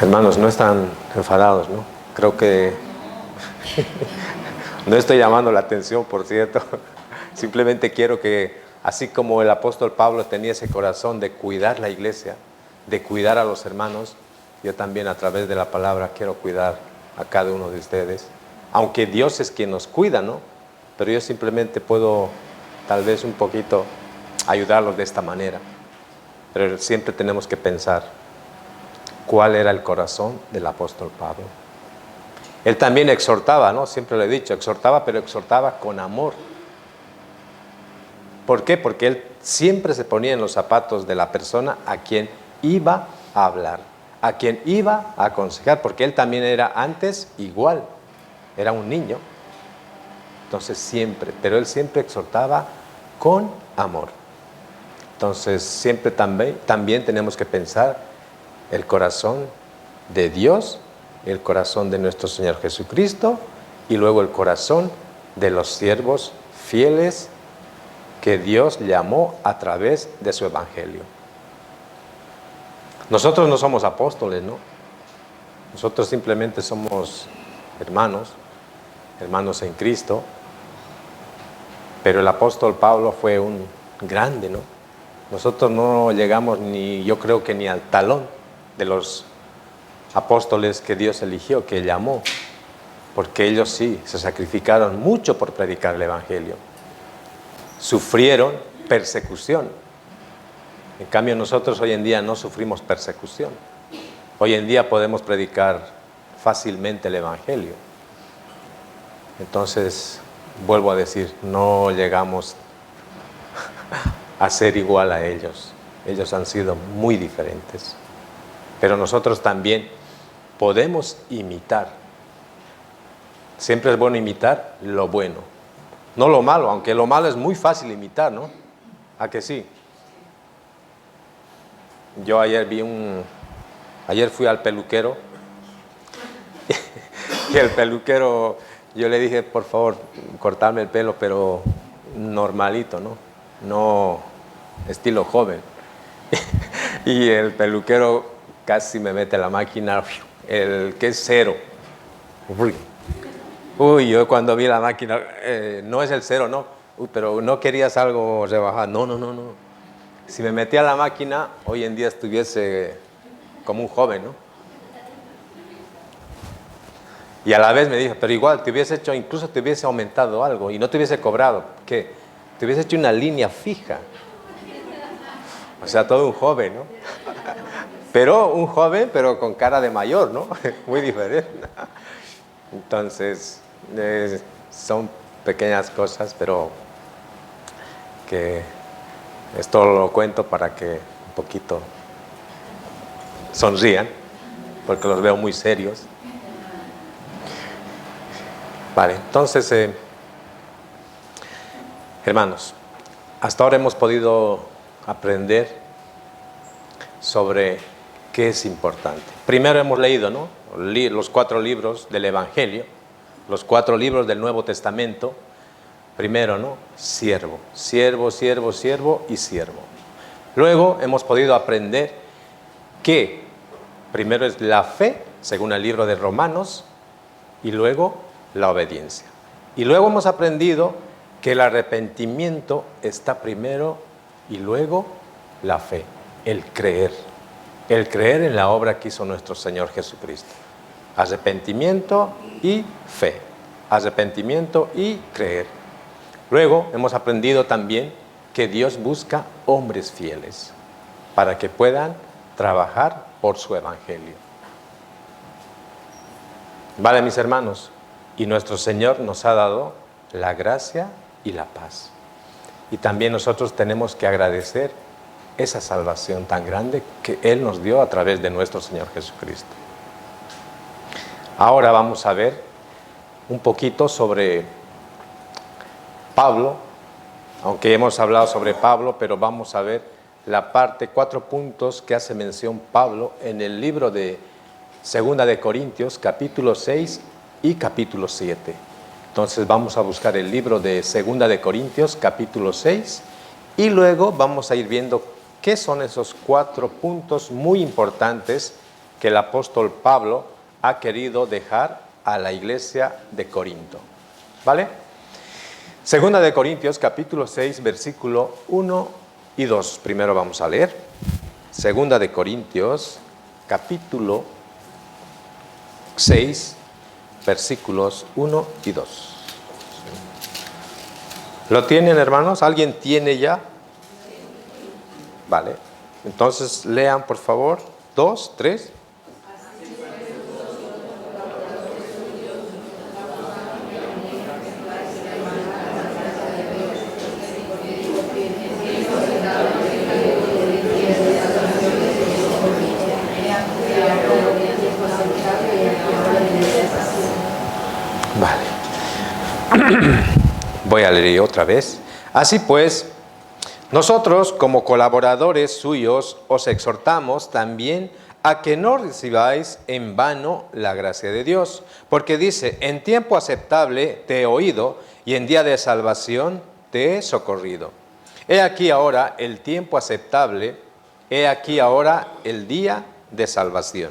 Hermanos, no están enfadados, ¿no? Creo que no estoy llamando la atención, por cierto. Simplemente quiero que, así como el apóstol Pablo tenía ese corazón de cuidar la iglesia, de cuidar a los hermanos, yo también a través de la palabra quiero cuidar a cada uno de ustedes. Aunque Dios es quien nos cuida, ¿no? pero yo simplemente puedo tal vez un poquito ayudarlos de esta manera. Pero siempre tenemos que pensar cuál era el corazón del apóstol Pablo. Él también exhortaba, ¿no? Siempre lo he dicho, exhortaba, pero exhortaba con amor. ¿Por qué? Porque él siempre se ponía en los zapatos de la persona a quien iba a hablar, a quien iba a aconsejar, porque él también era antes igual, era un niño. Entonces siempre, pero él siempre exhortaba con amor. Entonces siempre también tenemos que pensar el corazón de Dios, el corazón de nuestro Señor Jesucristo y luego el corazón de los siervos fieles que Dios llamó a través de su evangelio. Nosotros no somos apóstoles, ¿no? Nosotros simplemente somos hermanos en Cristo, pero el apóstol Pablo fue un grande, ¿no? Nosotros no llegamos yo creo que ni al talón de los apóstoles que Dios eligió, que llamó, porque ellos sí se sacrificaron mucho por predicar el evangelio. Sufrieron persecución. En cambio nosotros hoy en día no sufrimos persecución. Hoy en día podemos predicar fácilmente el evangelio. Entonces, vuelvo a decir, no llegamos a ser igual a ellos. Ellos han sido muy diferentes. Pero nosotros también podemos imitar. Siempre es bueno imitar lo bueno, no lo malo, aunque lo malo es muy fácil imitar, ¿no? ¿A que sí? Yo ayer fui al peluquero y el peluquero, yo le dije, por favor, cortarme el pelo, pero normalito, ¿no? No estilo joven. Y el peluquero casi me mete la máquina, el que es cero. Uy, yo cuando vi la máquina, no es el cero, no. Uy, pero no querías algo rebajado. No. Si me metía a la máquina, hoy en día estuviese como un joven, ¿no? Y a la vez me dijo, pero igual te hubiese hecho, incluso te hubiese aumentado algo y no te hubiese cobrado. ¿Qué? Te hubiese hecho una línea fija. O sea, todo un joven, ¿no? Pero un joven, pero con cara de mayor, ¿no? Muy diferente. Entonces, son pequeñas cosas, pero que esto lo cuento para que un poquito sonrían, porque los veo muy serios. Vale, entonces, hermanos, hasta ahora hemos podido aprender sobre qué es importante. Primero hemos leído, ¿no? Los 4 libros del Evangelio, los 4 libros del Nuevo Testamento. Primero, ¿no? Siervo y siervo. Luego hemos podido aprender que primero es la fe, según el libro de Romanos, y luego la obediencia. Y luego hemos aprendido que el arrepentimiento está primero y luego la fe, el creer en la obra que hizo nuestro Señor Jesucristo. Arrepentimiento y fe, arrepentimiento y creer. Luego hemos aprendido también que Dios busca hombres fieles para que puedan trabajar por su evangelio. Vale, mis hermanos, y nuestro Señor nos ha dado la gracia y la paz. Y también nosotros tenemos que agradecer esa salvación tan grande que Él nos dio a través de nuestro Señor Jesucristo. Ahora vamos a ver un poquito sobre Pablo, aunque hemos hablado sobre Pablo, pero vamos a ver la parte, 4 puntos que hace mención Pablo en el libro de Segunda de Corintios, capítulo 6 y capítulo 7. Entonces vamos a buscar el libro de Segunda de Corintios, capítulo 6, y luego vamos a ir viendo qué son esos 4 puntos muy importantes que el apóstol Pablo ha querido dejar a la iglesia de Corinto. ¿Vale? Segunda de Corintios, capítulo 6, versículo 1 y 2. Primero vamos a leer. Segunda de Corintios, capítulo 6, versículos 1 y 2. ¿Lo tienen, hermanos? ¿Alguien tiene ya? Vale. Entonces lean, por favor. 2, 3. Vale. Voy a leer otra vez. Así pues, nosotros como colaboradores suyos os exhortamos también a que no recibáis en vano la gracia de Dios, porque dice, en tiempo aceptable te he oído y en día de salvación te he socorrido. He aquí ahora el tiempo aceptable, he aquí ahora el día de salvación.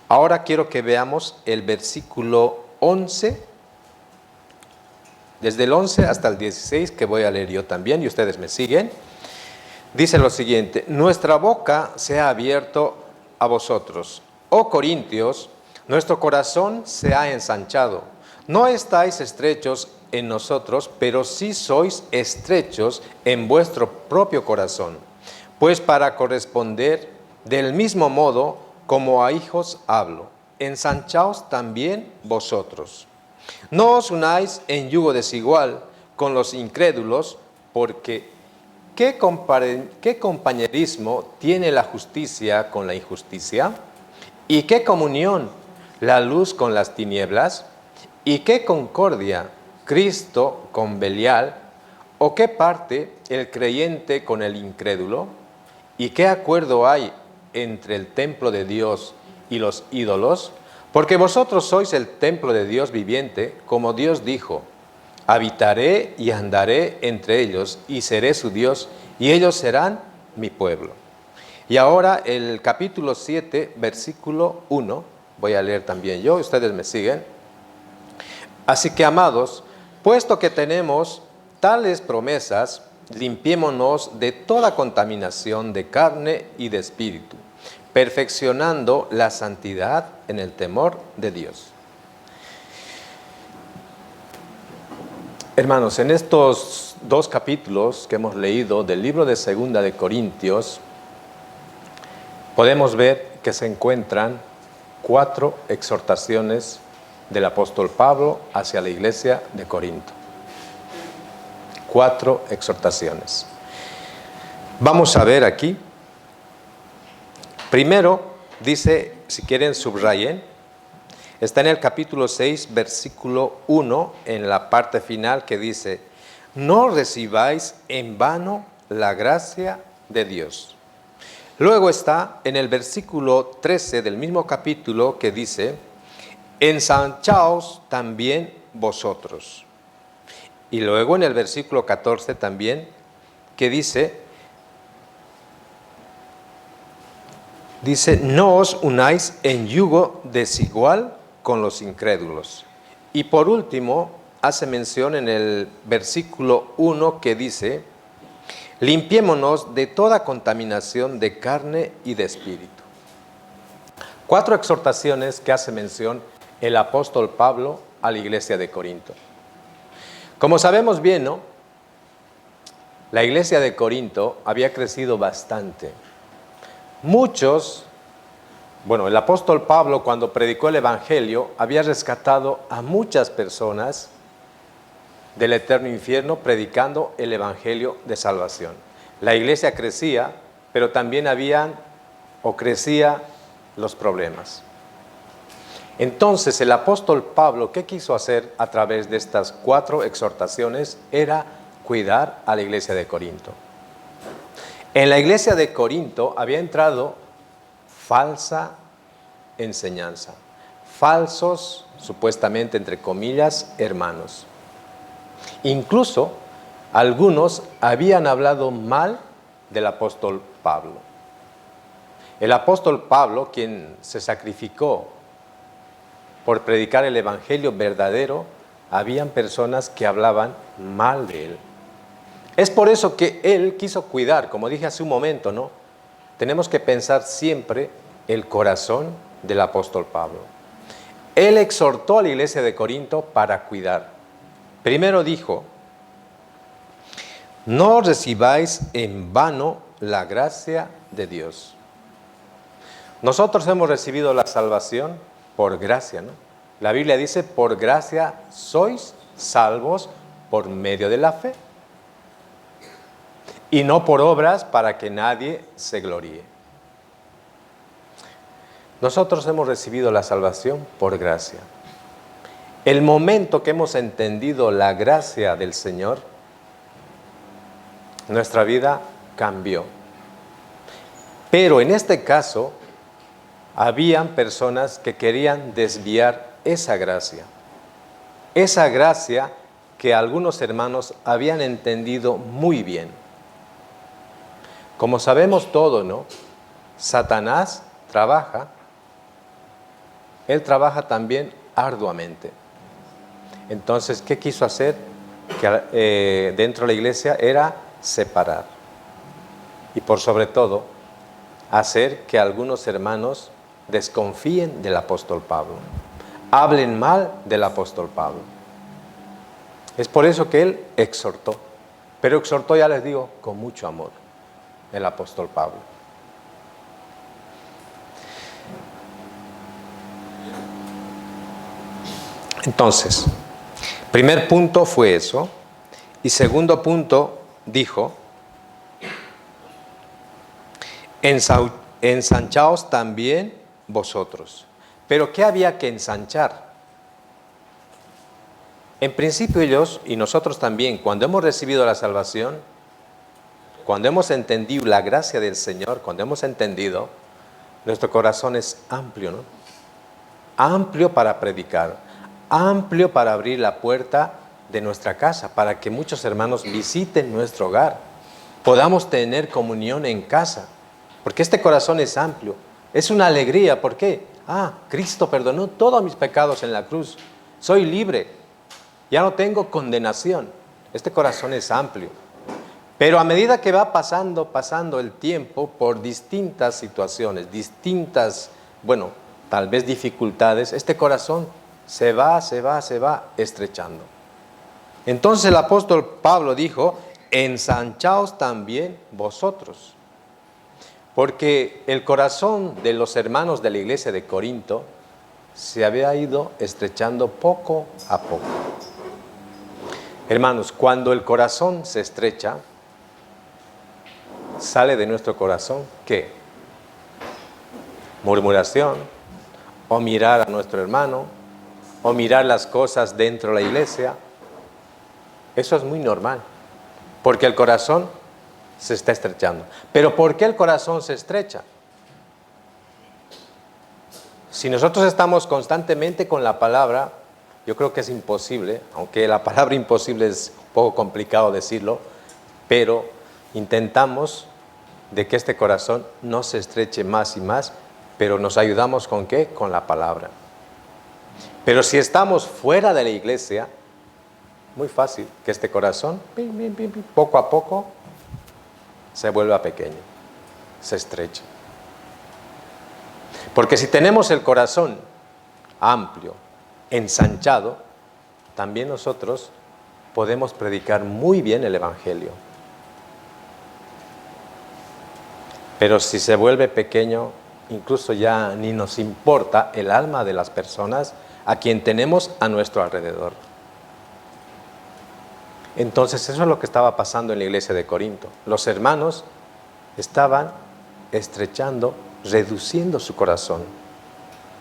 Ahora quiero que veamos el versículo 11, desde el 11 hasta el 16, que voy a leer yo también y ustedes me siguen. Dice lo siguiente: nuestra boca se ha abierto a vosotros, oh Corintios, nuestro corazón se ha ensanchado. No estáis estrechos en nosotros, pero sí sois estrechos en vuestro propio corazón. Pues para corresponder del mismo modo como a hijos hablo, ensanchaos también vosotros. No os unáis en yugo desigual con los incrédulos, porque ¿qué compañerismo tiene la justicia con la injusticia? ¿Y qué comunión la luz con las tinieblas? ¿Y qué concordia Cristo con Belial? ¿O qué parte el creyente con el incrédulo? ¿Y qué acuerdo hay entre el templo de Dios y los ídolos? Porque vosotros sois el templo de Dios viviente, como Dios dijo: habitaré y andaré entre ellos, y seré su Dios, y ellos serán mi pueblo. Y ahora el capítulo 7, versículo 1, voy a leer también yo, ustedes me siguen. Así que, amados, puesto que tenemos tales promesas, limpiémonos de toda contaminación de carne y de espíritu, perfeccionando la santidad en el temor de Dios. Hermanos, en estos 2 capítulos que hemos leído del libro de Segunda de Corintios, podemos ver que se encuentran 4 exhortaciones del apóstol Pablo hacia la iglesia de Corinto. 4 exhortaciones. Vamos a ver aquí. Primero, dice, si quieren subrayen, está en el capítulo 6, versículo 1, en la parte final que dice: no recibáis en vano la gracia de Dios. Luego está en el versículo 13 del mismo capítulo que dice: ensanchaos también vosotros. Y luego en el versículo 14 también, que dice, no os unáis en yugo desigual con los incrédulos. Y por último, hace mención en el versículo 1 que dice: limpiémonos de toda contaminación de carne y de espíritu. 4 exhortaciones que hace mención el apóstol Pablo a la iglesia de Corinto. Como sabemos bien, ¿no?, la iglesia de Corinto había crecido bastante. El apóstol Pablo, cuando predicó el evangelio, había rescatado a muchas personas del eterno infierno predicando el evangelio de salvación. La iglesia crecía, pero también crecía los problemas. Entonces el apóstol Pablo, ¿qué quiso hacer a través de estas 4 exhortaciones? Era cuidar a la iglesia de Corinto. En la iglesia de Corinto había entrado falsa enseñanza, falsos, supuestamente, entre comillas, hermanos. Incluso algunos habían hablado mal del apóstol Pablo. El apóstol Pablo, quien se sacrificó por predicar el evangelio verdadero, habían personas que hablaban mal de él. Es por eso que él quiso cuidar, como dije hace un momento, ¿no? Tenemos que pensar siempre el corazón del apóstol Pablo. Él exhortó a la iglesia de Corinto para cuidar. Primero dijo no recibáis en vano la gracia de Dios. Nosotros hemos recibido la salvación por gracia, ¿no? La Biblia dice, por gracia sois salvos por medio de la fe. Y no por obras para que nadie se gloríe. Nosotros hemos recibido la salvación por gracia. El momento que hemos entendido la gracia del Señor, nuestra vida cambió. Pero en este caso, habían personas que querían desviar esa gracia. Esa gracia que algunos hermanos habían entendido muy bien. Como sabemos todo, ¿no? Satanás trabaja. Él trabaja también arduamente. Entonces, ¿qué quiso hacer? Que dentro de la iglesia era separar. Y por sobre todo, hacer que algunos hermanos desconfíen del apóstol Pablo. Hablen mal del apóstol Pablo. Es por eso que él exhortó. Pero exhortó, ya les digo, con mucho amor, el apóstol Pablo. Entonces, primer punto fue eso. Y segundo punto dijo, ensanchaos también vosotros. Pero ¿qué había que ensanchar? En principio ellos, y nosotros también, cuando hemos recibido la salvación, cuando hemos entendido la gracia del Señor, cuando hemos entendido, nuestro corazón es amplio, ¿no? Amplio para predicar, amplio para abrir la puerta de nuestra casa, para que muchos hermanos visiten nuestro hogar, podamos tener comunión en casa, porque este corazón es amplio, es una alegría. ¿Por qué? Cristo perdonó todos mis pecados en la cruz, soy libre, ya no tengo condenación. Este corazón es amplio. Pero a medida que va pasando el tiempo por distintas situaciones, distintas, tal vez dificultades, este corazón se va estrechando. Entonces el apóstol Pablo dijo, ensanchaos también vosotros. Porque el corazón de los hermanos de la iglesia de Corinto se había ido estrechando poco a poco. Hermanos, cuando el corazón se estrecha, sale de nuestro corazón, ¿qué? Murmuración, o mirar a nuestro hermano, o mirar las cosas dentro de la iglesia. Eso es muy normal, porque el corazón se está estrechando. ¿Pero por qué el corazón se estrecha? Si nosotros estamos constantemente con la palabra, yo creo que es imposible, aunque la palabra imposible es un poco complicado decirlo, pero intentamos de que este corazón no se estreche más y más, pero nos ayudamos ¿con qué? Con la palabra. Pero si estamos fuera de la iglesia, muy fácil que este corazón, poco a poco, se vuelva pequeño, se estrecha. Porque si tenemos el corazón amplio, ensanchado, también nosotros podemos predicar muy bien el evangelio. Pero si se vuelve pequeño, incluso ya ni nos importa el alma de las personas a quien tenemos a nuestro alrededor. Entonces eso es lo que estaba pasando en la iglesia de Corinto. Los hermanos estaban estrechando, reduciendo su corazón.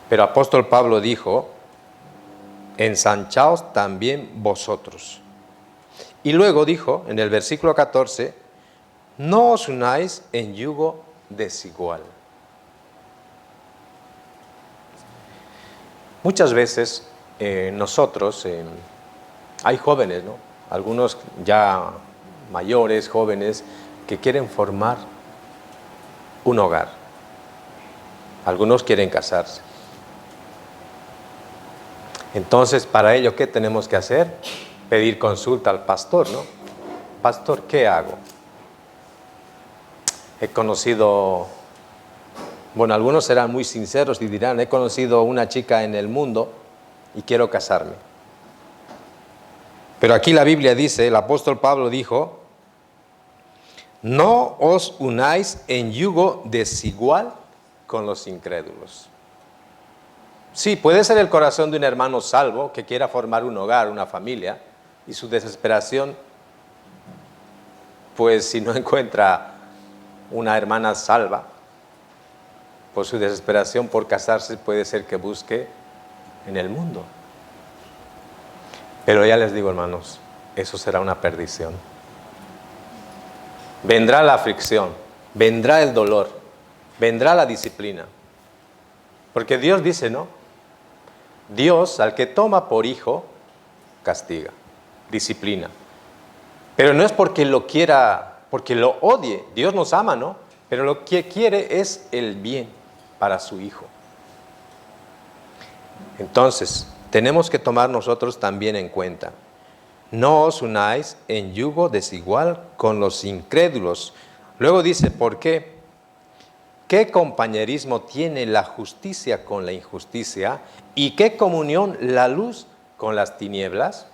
Pero apóstol Pablo dijo, ensanchaos también vosotros. Y luego dijo, en el versículo 14, no os unáis en yugo desigual. Muchas veces nosotros, hay jóvenes, ¿no? Algunos ya mayores, jóvenes, que quieren formar un hogar. Algunos quieren casarse. Entonces, para ello, ¿qué tenemos que hacer? Pedir consulta al pastor, ¿no? Pastor, ¿qué hago? He conocido, algunos serán muy sinceros y dirán, he conocido una chica en el mundo y quiero casarme. Pero aquí la Biblia dice, el apóstol Pablo dijo, No os unáis en yugo desigual con los incrédulos. Sí, puede ser el corazón de un hermano salvo que quiera formar un hogar, una familia, y su desesperación, pues si no encuentra una hermana salva, por su desesperación por casarse puede ser que busque en el mundo. Pero ya les digo, hermanos, eso será una perdición. Vendrá la aflicción, vendrá el dolor, vendrá la disciplina. Porque Dios dice, ¿no? Dios al que toma por hijo, castiga, disciplina. Pero no es porque lo quiera, porque lo odie. Dios nos ama, ¿no? Pero lo que quiere es el bien para su hijo. Entonces, tenemos que tomar nosotros también en cuenta. No os unáis en yugo desigual con los incrédulos. Luego dice, ¿por qué? ¿Qué compañerismo tiene la justicia con la injusticia? ¿Y qué comunión la luz con las tinieblas?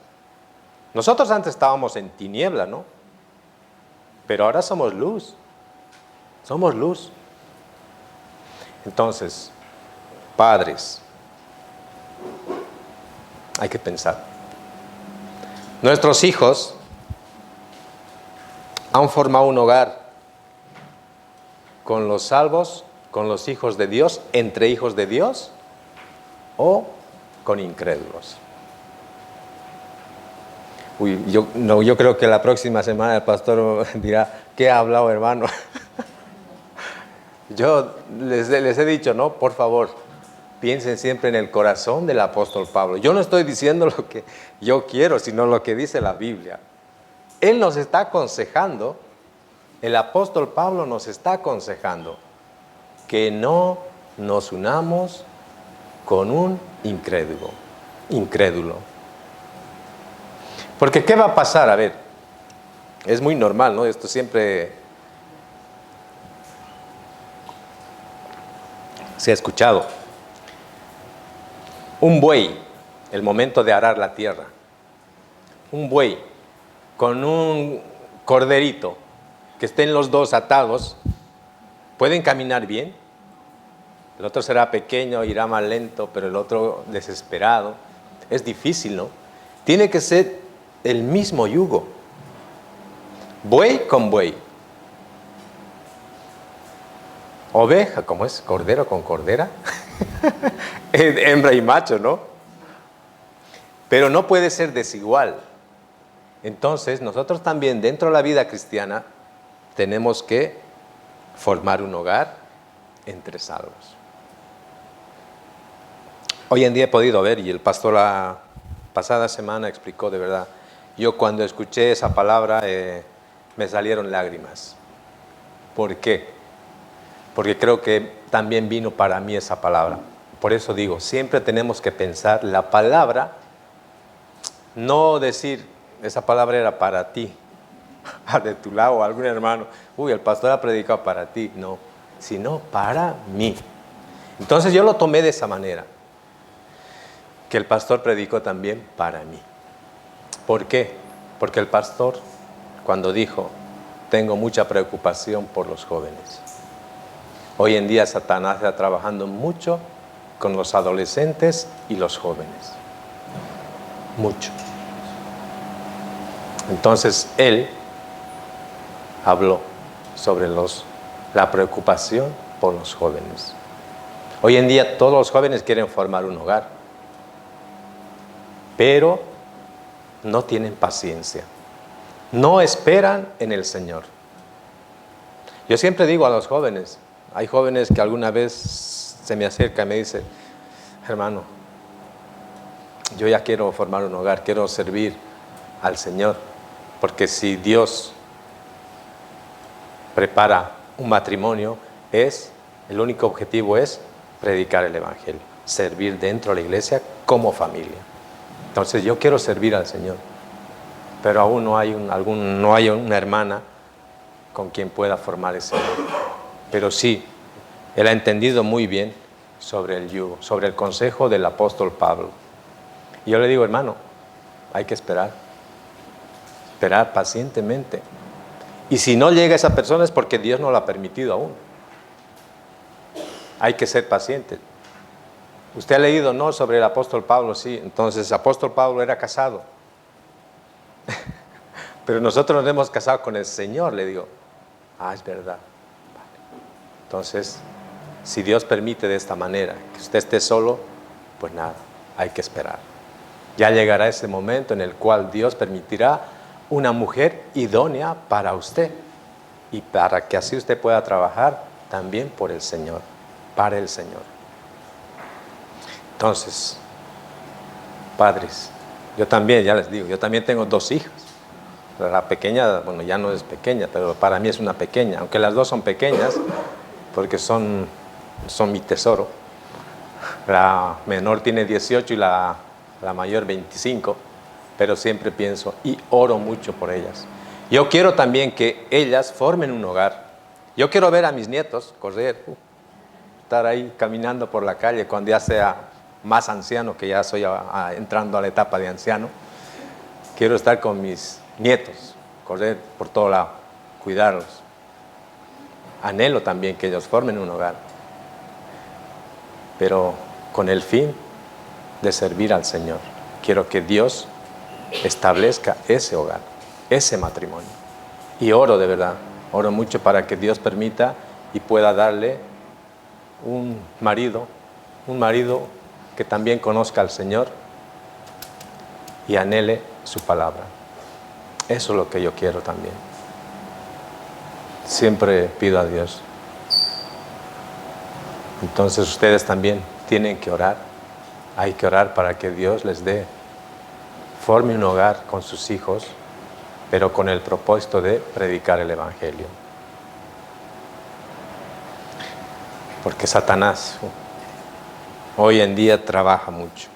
Nosotros antes estábamos en tiniebla, ¿no? Pero ahora somos luz. Somos luz. Entonces, padres, hay que pensar. Nuestros hijos han formado un hogar con los salvos, con los hijos de Dios, entre hijos de Dios, o con incrédulos. Yo creo que la próxima semana el pastor dirá, ¿qué ha hablado, hermano? Yo les he dicho, no, por favor, piensen siempre en el corazón del apóstol Pablo. Yo no estoy diciendo lo que yo quiero, sino lo que dice la Biblia. Él nos está aconsejando, el apóstol Pablo nos está aconsejando que no nos unamos con un incrédulo. Porque ¿qué va a pasar? A ver, es muy normal, ¿no? Esto siempre se ha escuchado. Un buey, el momento de arar la tierra. Un buey con un corderito, que estén los dos atados, ¿pueden caminar bien? El otro será pequeño, irá más lento, pero el otro desesperado. Es difícil, ¿no? Tiene que ser el mismo yugo. Buey con buey. Oveja, ¿cómo es? Cordero con cordera. Hembra y macho, ¿no? Pero no puede ser desigual. Entonces, nosotros también dentro de la vida cristiana tenemos que formar un hogar entre salvos. Hoy en día he podido ver, y el pastor la pasada semana explicó de verdad, yo cuando escuché esa palabra me salieron lágrimas. ¿Por qué? Porque creo que también vino para mí esa palabra. Por eso digo, siempre tenemos que pensar la palabra, no decir, esa palabra era para ti, de tu lado, algún hermano, uy, el pastor ha predicado para ti, no, sino para mí. Entonces yo lo tomé de esa manera, que el pastor predicó también para mí. ¿Por qué? Porque el pastor, cuando dijo, tengo mucha preocupación por los jóvenes. Hoy en día Satanás está trabajando mucho con los adolescentes y los jóvenes. Mucho. Entonces él habló sobre la preocupación por los jóvenes. Hoy en día todos los jóvenes quieren formar un hogar, pero no tienen paciencia, no esperan en el Señor. Yo siempre digo a los jóvenes, hay jóvenes que alguna vez se me acercan y me dicen, hermano, yo ya quiero formar un hogar, quiero servir al Señor, porque si Dios prepara un matrimonio, el único objetivo es predicar el Evangelio, servir dentro de la iglesia como familia. Entonces yo quiero servir al Señor, pero aún no hay una hermana con quien pueda formar ese hogar. Pero sí, él ha entendido muy bien sobre el yugo, sobre el consejo del apóstol Pablo. Y yo le digo, hermano, hay que esperar pacientemente. Y si no llega esa persona es porque Dios no lo ha permitido aún. Hay que ser paciente. Usted ha leído, ¿no?, sobre el apóstol Pablo, sí. Entonces, el apóstol Pablo era casado. Pero nosotros nos hemos casado con el Señor, le digo. Ah, es verdad. Vale. Entonces, si Dios permite de esta manera, que usted esté solo, pues nada, hay que esperar. Ya llegará ese momento en el cual Dios permitirá una mujer idónea para usted y para que así usted pueda trabajar también por el Señor, para el Señor. Entonces, padres, yo también, ya les digo, yo también tengo 2 hijas. La pequeña, bueno, ya no es pequeña, pero para mí es una pequeña, aunque las 2 son pequeñas, porque son mi tesoro. La menor tiene 18 y la mayor 25, pero siempre pienso y oro mucho por ellas. Yo quiero también que ellas formen un hogar. Yo quiero ver a mis nietos correr, estar ahí caminando por la calle cuando ya sea más anciano, que ya soy entrando a la etapa de anciano. Quiero estar con mis nietos, correr por todo lado, cuidarlos. Anhelo también que ellos formen un hogar, pero con el fin de servir al Señor. Quiero que Dios establezca ese hogar, ese matrimonio. Y oro de verdad, oro mucho para que Dios permita y pueda darle un marido que también conozca al Señor y anhele su palabra. Eso es lo que yo quiero también. Siempre pido a Dios. Entonces ustedes también tienen que orar. Hay que orar para que Dios les forme un hogar con sus hijos, pero con el propósito de predicar el Evangelio. Porque Satanás hoy en día trabaja mucho.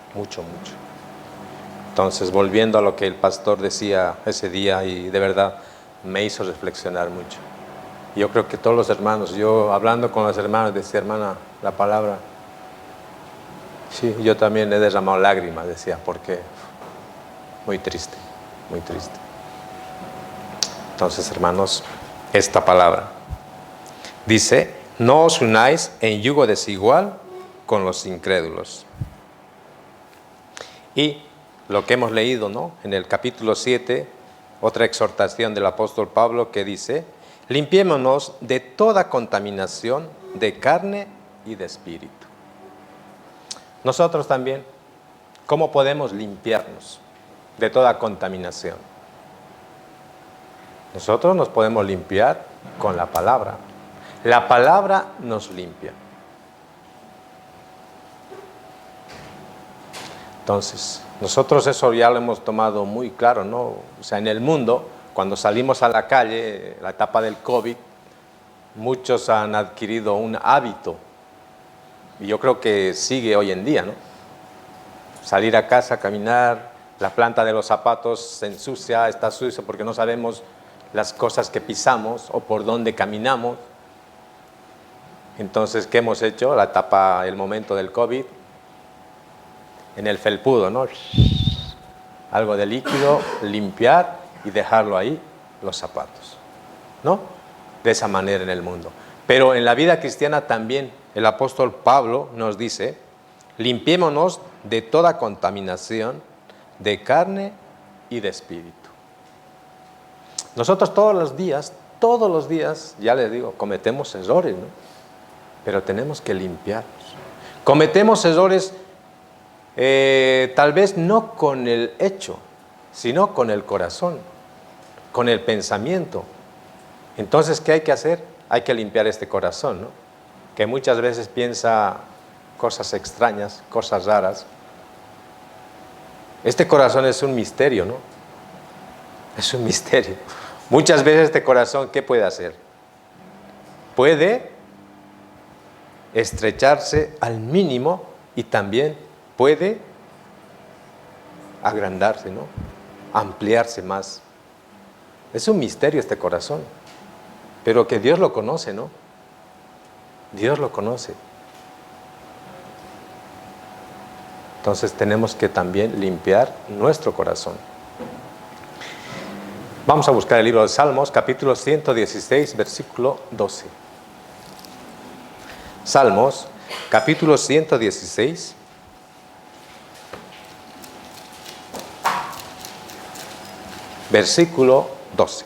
Entonces, volviendo a lo que el pastor decía ese día, y de verdad me hizo reflexionar mucho. Yo creo que todos los hermanos, yo hablando con los hermanos, decía, hermana, la palabra, sí, yo también he derramado lágrimas, decía, porque muy triste. Entonces, hermanos, esta palabra dice, no os unáis en yugo desigual con los incrédulos. Y lo que hemos leído, ¿no?, en el capítulo 7, otra exhortación del apóstol Pablo que dice, limpiémonos de toda contaminación de carne y de espíritu. Nosotros también, ¿cómo podemos limpiarnos de toda contaminación? Nosotros nos podemos limpiar con la palabra. La palabra nos limpia. Entonces, nosotros eso ya lo hemos tomado muy claro, ¿no? O sea, en el mundo, cuando salimos a la calle, la etapa del COVID, muchos han adquirido un hábito, y yo creo que sigue hoy en día, ¿no? Salir a casa, caminar, la planta de los zapatos se ensucia, está sucio porque no sabemos las cosas que pisamos o por dónde caminamos. Entonces, ¿qué hemos hecho? La etapa, el momento del COVID, en el felpudo, ¿no? Algo de líquido, limpiar y dejarlo ahí, los zapatos, ¿no? De esa manera en el mundo. Pero en la vida cristiana también el apóstol Pablo nos dice, limpiémonos de toda contaminación de carne y de espíritu. Nosotros todos los días, ya les digo, cometemos errores, ¿no? Pero tenemos que limpiarnos. Cometemos errores tal vez no con el hecho, sino con el corazón, con el pensamiento. Entonces, ¿qué hay que hacer? Hay que limpiar este corazón, ¿no? Que muchas veces piensa cosas extrañas, cosas raras. Este corazón es un misterio, ¿no? Es un misterio. Muchas veces este corazón, ¿qué puede hacer? Puede estrecharse al mínimo y también puede agrandarse, ¿no? Ampliarse más. Es un misterio este corazón, pero que Dios lo conoce, ¿no? Dios lo conoce. Entonces tenemos que también limpiar nuestro corazón. Vamos a buscar el libro de Salmos, capítulo 116, versículo 12. Salmos, capítulo 116. Versículo 12.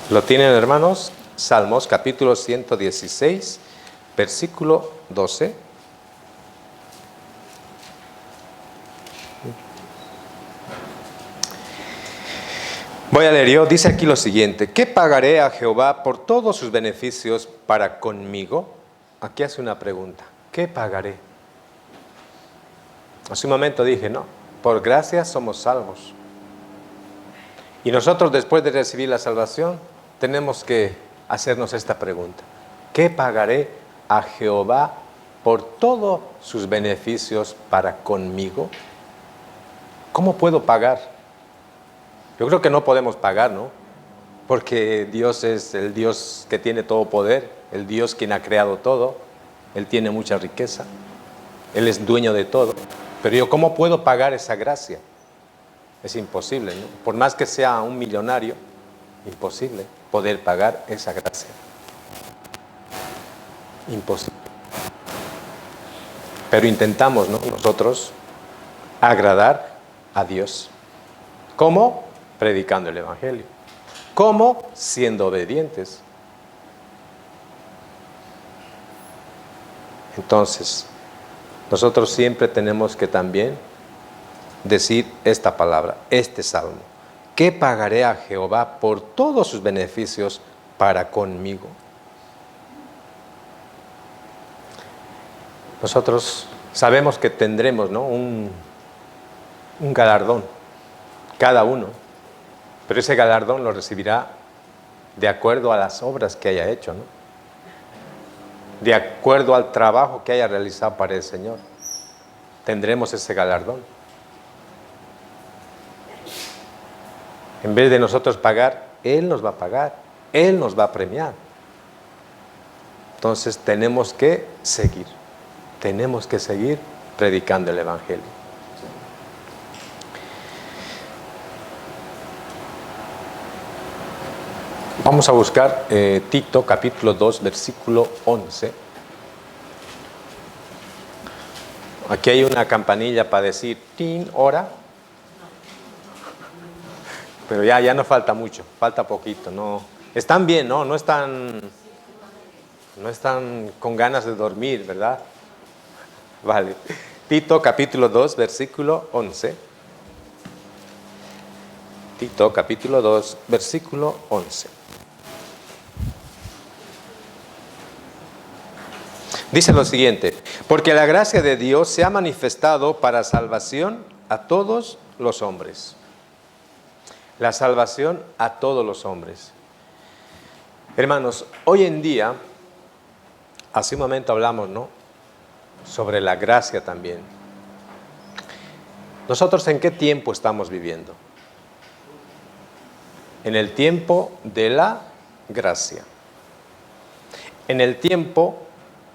¿Lo tienen, hermanos? Salmos, capítulo 116, versículo 12. Voy a leer yo. Dice aquí lo siguiente: ¿qué pagaré a Jehová por todos sus beneficios para conmigo? Aquí hace una pregunta. ¿Qué pagaré? Hace un momento dije, no, por gracia somos salvos. Y nosotros, después de recibir la salvación, tenemos que hacernos esta pregunta: ¿qué pagaré a Jehová por todos sus beneficios para conmigo? ¿Cómo puedo pagar? Yo creo que no podemos pagar, ¿no? Porque Dios es el Dios que tiene todo poder, el Dios quien ha creado todo. Él tiene mucha riqueza, Él es dueño de todo. Pero yo, ¿cómo puedo pagar esa gracia? Es imposible, ¿no? Por más que sea un millonario, imposible poder pagar esa gracia. Imposible. Pero intentamos, ¿no?, nosotros agradar a Dios. ¿Cómo? Predicando el Evangelio. ¿Cómo? Siendo obedientes. Entonces, nosotros siempre tenemos que también decir esta palabra, este salmo: ¿qué pagaré a Jehová por todos sus beneficios para conmigo? Nosotros sabemos que tendremos, ¿no?, un galardón, cada uno, pero ese galardón lo recibirá de acuerdo a las obras que haya hecho, ¿no?, de acuerdo al trabajo que haya realizado para el Señor. Tendremos ese galardón. En vez de nosotros pagar, Él nos va a pagar, Él nos va a premiar. Entonces tenemos que seguir predicando el Evangelio. Vamos a buscar Tito, capítulo 2, versículo 11. Aquí hay una campanilla para decir tin, hora. Pero ya no falta mucho, falta poquito. No, están bien, ¿no? No están con ganas de dormir, ¿verdad? Vale. Tito, capítulo 2, versículo 11. Tito, capítulo 2, versículo 11. Dice lo siguiente: porque la gracia de Dios se ha manifestado para salvación a todos los hombres. La salvación a todos los hombres. Hermanos, hoy en día, hace un momento hablamos, ¿no?, sobre la gracia también. ¿Nosotros en qué tiempo estamos viviendo? En el tiempo de la gracia. En el tiempo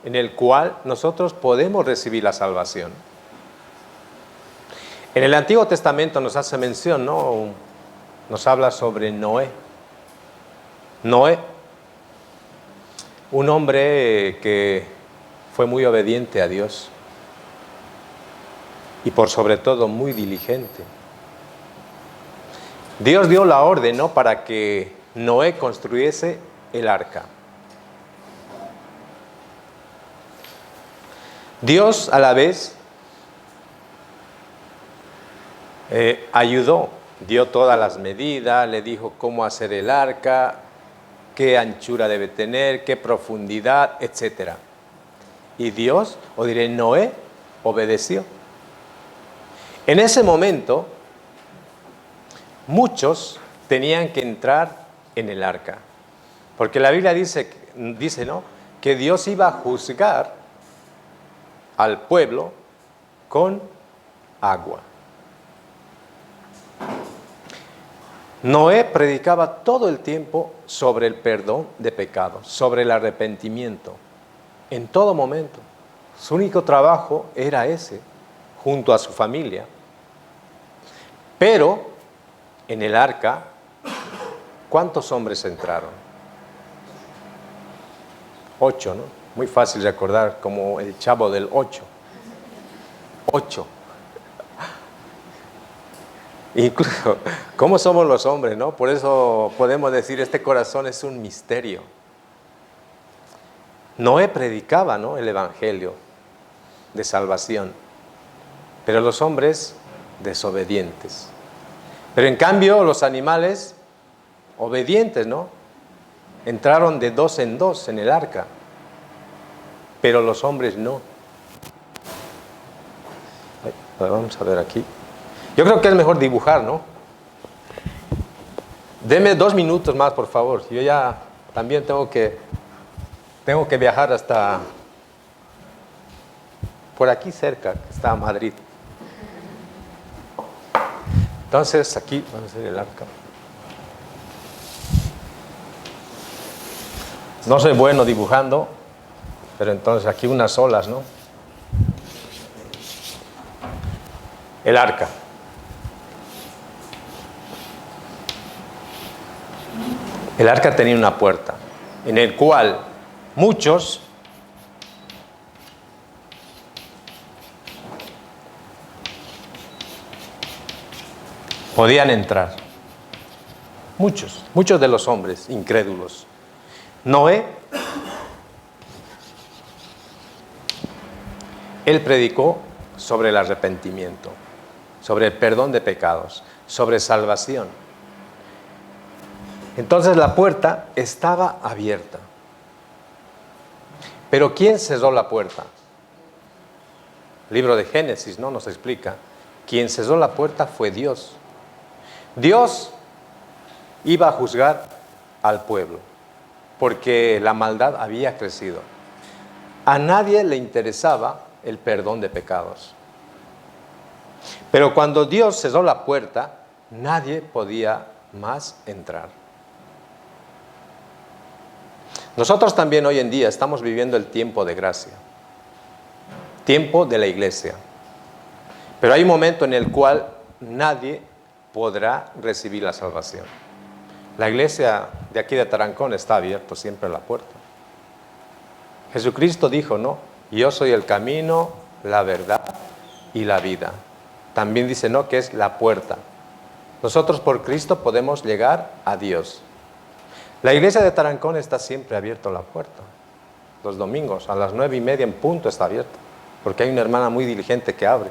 en el cual nosotros podemos recibir la salvación. En el Antiguo Testamento nos hace mención, ¿no?, nos habla sobre Noé. Noé, un hombre que fue muy obediente a Dios y por sobre todo muy diligente. Dios dio la orden, ¿no?, para que Noé construyese el arca. Dios a la vez ayudó, dio todas las medidas, le dijo cómo hacer el arca, qué anchura debe tener, qué profundidad, etc. Y Dios, o diré Noé, obedeció. En ese momento, muchos tenían que entrar en el arca, porque la Biblia dice, ¿no?, que Dios iba a juzgar al pueblo con agua. Noé predicaba todo el tiempo sobre el perdón de pecados, sobre el arrepentimiento, en todo momento. Su único trabajo era ese, junto a su familia, Pero en el arca, ¿cuántos hombres entraron? 8, ¿no? Muy fácil recordar, como el Chavo del 8. 8. Incluso, ¿cómo somos los hombres, no? Por eso podemos decir, este corazón es un misterio. Noé predicaba, ¿no?, el evangelio de salvación, pero los hombres desobedientes. Pero en cambio los animales obedientes, ¿no?, entraron de 2 en 2 en el arca, pero los hombres no. Vamos a ver aquí. Yo creo que es mejor dibujar, ¿no? Deme 2 minutos más, por favor. Yo ya también tengo que viajar hasta por aquí cerca, que está Madrid. Entonces, aquí vamos a hacer el arca. No soy bueno dibujando, pero entonces aquí unas olas, ¿no? El arca. El arca tenía una puerta, en el cual muchos podían entrar. Muchos de los hombres incrédulos. Noé, él predicó sobre el arrepentimiento, sobre el perdón de pecados, sobre salvación. Entonces la puerta estaba abierta. Pero ¿quién cerró la puerta? El libro de Génesis, ¿no?, nos explica. Quien cerró la puerta fue Dios. Dios iba a juzgar al pueblo, porque la maldad había crecido. A nadie le interesaba el perdón de pecados. Pero cuando Dios cerró la puerta, nadie podía más entrar. Nosotros también hoy en día estamos viviendo el tiempo de gracia, tiempo de la iglesia. Pero hay un momento en el cual nadie podrá recibir la salvación. La iglesia de aquí de Tarancón está abierta siempre la puerta. Jesucristo dijo, no, yo soy el camino, la verdad y la vida. También dice, no, que es la puerta. Nosotros por Cristo podemos llegar a Dios. La iglesia de Tarancón está siempre abierta la puerta. Los domingos a las 9:30 en punto está abierta, porque hay una hermana muy diligente que abre.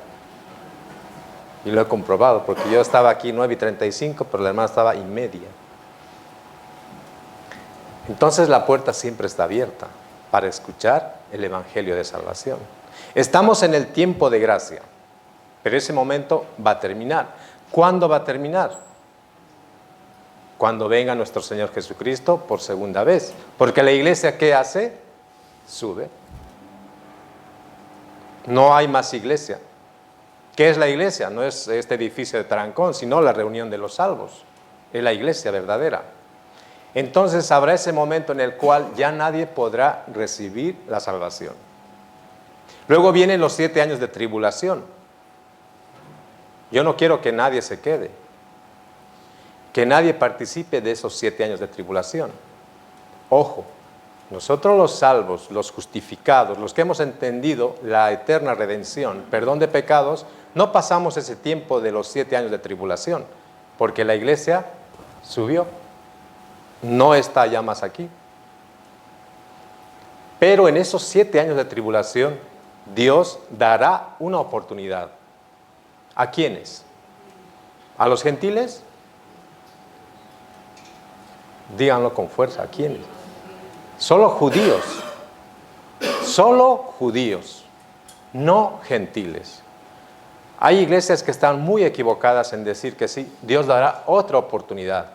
Y lo he comprobado, porque yo estaba aquí 9:35, pero la hermana estaba 9:30. Entonces la puerta siempre está abierta para escuchar el evangelio de salvación. Estamos en el tiempo de gracia, pero ese momento va a terminar. ¿Cuándo va a terminar? Cuando venga nuestro Señor Jesucristo por segunda vez. Porque la iglesia, ¿qué hace? Sube. No hay más iglesia. ¿Qué es la iglesia? No es este edificio de Tarancón, sino la reunión de los salvos. Es la iglesia verdadera. Entonces habrá ese momento en el cual ya nadie podrá recibir la salvación. Luego vienen los 7 años de tribulación. Yo no quiero que nadie se quede, que nadie participe de esos 7 años de tribulación. Ojo, nosotros los salvos, los justificados, los que hemos entendido la eterna redención, perdón de pecados, no pasamos ese tiempo de los 7 años de tribulación, porque la iglesia subió, no está ya más aquí. Pero en esos 7 años de tribulación, Dios dará una oportunidad. ¿A quiénes? ¿A los gentiles? Díganlo con fuerza, ¿a quiénes? Solo judíos, no gentiles. Hay iglesias que están muy equivocadas en decir que sí, Dios dará otra oportunidad.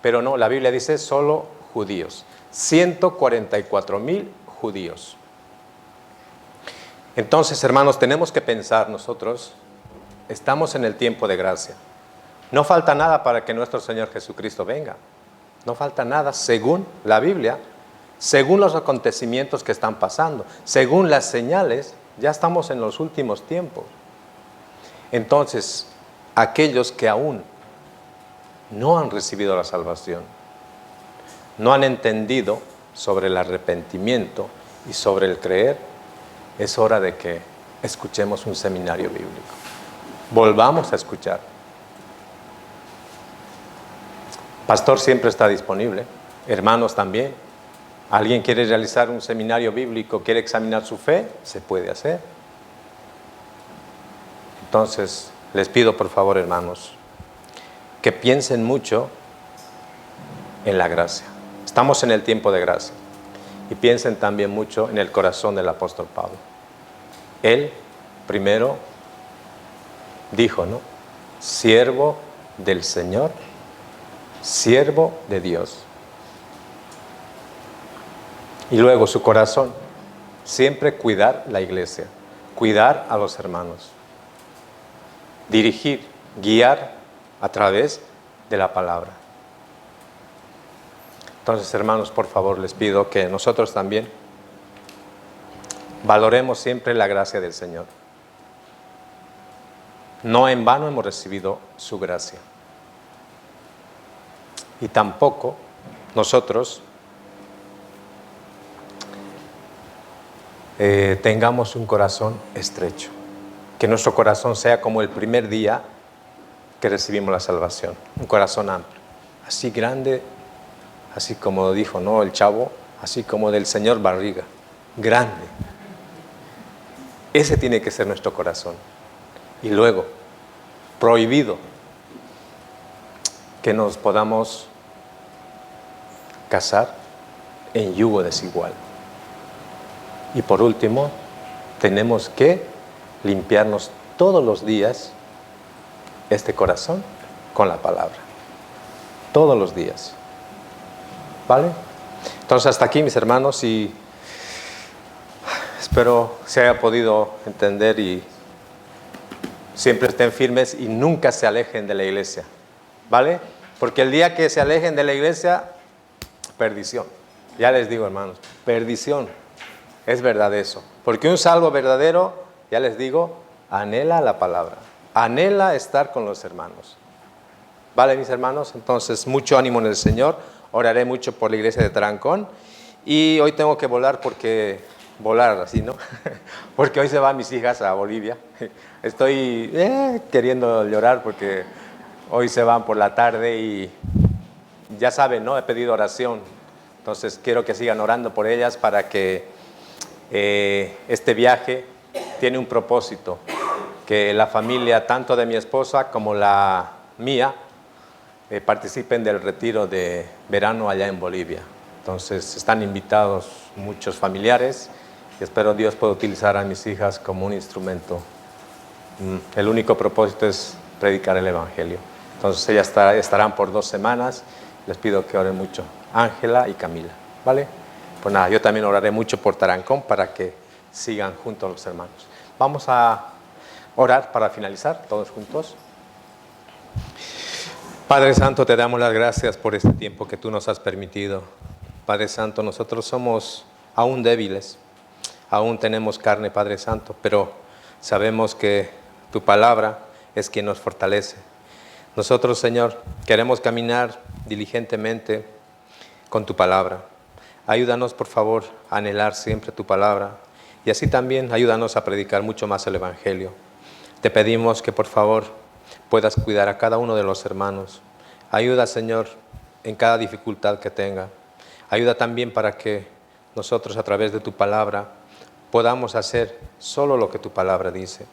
Pero no, la Biblia dice solo judíos. 144,000 judíos. Entonces, hermanos, tenemos que pensar nosotros, estamos en el tiempo de gracia. No falta nada para que nuestro Señor Jesucristo venga. No falta nada, según la Biblia, según los acontecimientos que están pasando, según las señales, ya estamos en los últimos tiempos. Entonces, aquellos que aún no han recibido la salvación, no han entendido sobre el arrepentimiento y sobre el creer, es hora de que escuchemos un seminario bíblico. Volvamos a escuchar. Pastor siempre está disponible, hermanos también. ¿Alguien quiere realizar un seminario bíblico, quiere examinar su fe? Se puede hacer. Entonces, les pido por favor, hermanos, que piensen mucho en la gracia. Estamos en el tiempo de gracia. Y piensen también mucho en el corazón del apóstol Pablo. Él primero dijo, ¿no? Siervo del Señor, siervo de Dios. Y luego su corazón, siempre cuidar la iglesia, cuidar a los hermanos, dirigir, guiar a través de la palabra. Entonces, hermanos, por favor, les pido que nosotros también valoremos siempre la gracia del Señor. No en vano hemos recibido su gracia. Y tampoco nosotros tengamos un corazón estrecho. Que nuestro corazón sea como el primer día que recibimos la salvación. Un corazón amplio, así grande, así como dijo, ¿no?, el chavo, así como del señor Barriga, grande. Ese tiene que ser nuestro corazón. Y luego, prohibido que nos podamos casar en yugo desigual. Y por último, tenemos que limpiarnos todos los días este corazón con la palabra. Todos los días. ¿Vale? Entonces hasta aquí, mis hermanos, y espero se haya podido entender y siempre estén firmes y nunca se alejen de la iglesia. ¿Vale? Porque el día que se alejen de la iglesia, perdición. Ya les digo, hermanos, perdición. Es verdad eso. Porque un salvo verdadero, ya les digo, anhela la palabra. Anhela estar con los hermanos. ¿Vale, mis hermanos? Entonces, mucho ánimo en el Señor. Oraré mucho por la iglesia de Tarancón. Y hoy tengo que volar así, ¿no? Porque hoy se van mis hijas a Bolivia. Estoy queriendo llorar porque hoy se van por la tarde y ya saben, ¿no? He pedido oración. Entonces, quiero que sigan orando por ellas para que este viaje tiene un propósito. Que la familia, tanto de mi esposa como la mía, participen del retiro de verano allá en Bolivia. Entonces están invitados muchos familiares y espero Dios pueda utilizar a mis hijas como un instrumento. El único propósito es predicar el Evangelio. Entonces ellas estarán por 2 semanas. Les pido que oren mucho, Ángela y Camila. ¿Vale? Pues nada, yo también oraré mucho por Tarancón para que sigan juntos los hermanos. Vamos a orar para finalizar, todos juntos. Padre Santo, te damos las gracias por este tiempo que tú nos has permitido. Padre Santo, nosotros somos aún débiles, aún tenemos carne, Padre Santo, pero sabemos que tu palabra es quien nos fortalece. Nosotros, Señor, queremos caminar diligentemente con tu palabra. Ayúdanos, por favor, a anhelar siempre tu palabra y así también ayúdanos a predicar mucho más el Evangelio. Te pedimos que, por favor, puedas cuidar a cada uno de los hermanos. Ayuda, Señor, en cada dificultad que tenga. Ayuda también para que nosotros, a través de tu palabra, podamos hacer solo lo que tu palabra dice.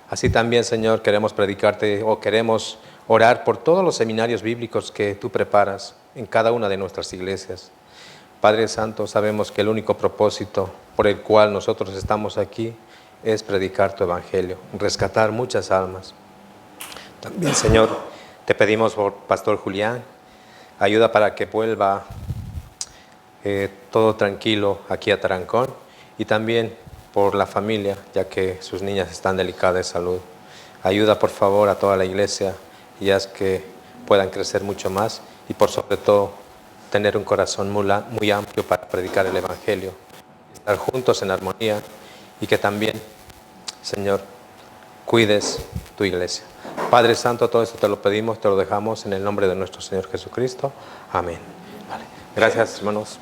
Así también, Señor, queremos predicarte o queremos orar por todos los seminarios bíblicos que tú preparas en cada una de nuestras iglesias. Padre Santo, sabemos que el único propósito por el cual nosotros estamos aquí es predicar tu Evangelio, rescatar muchas almas. También, Señor, te pedimos por Pastor Julián, ayuda para que vuelva todo tranquilo aquí a Tarancón y también por la familia, ya que sus niñas están delicadas de salud. Ayuda, por favor, a toda la iglesia y haz que puedan crecer mucho más y, por sobre todo, tener un corazón muy amplio para predicar el Evangelio, estar juntos en armonía y que también, Señor, cuides tu iglesia. Padre Santo, todo esto te lo pedimos, te lo dejamos en el nombre de nuestro Señor Jesucristo. Amén. Vale. Gracias, hermanos.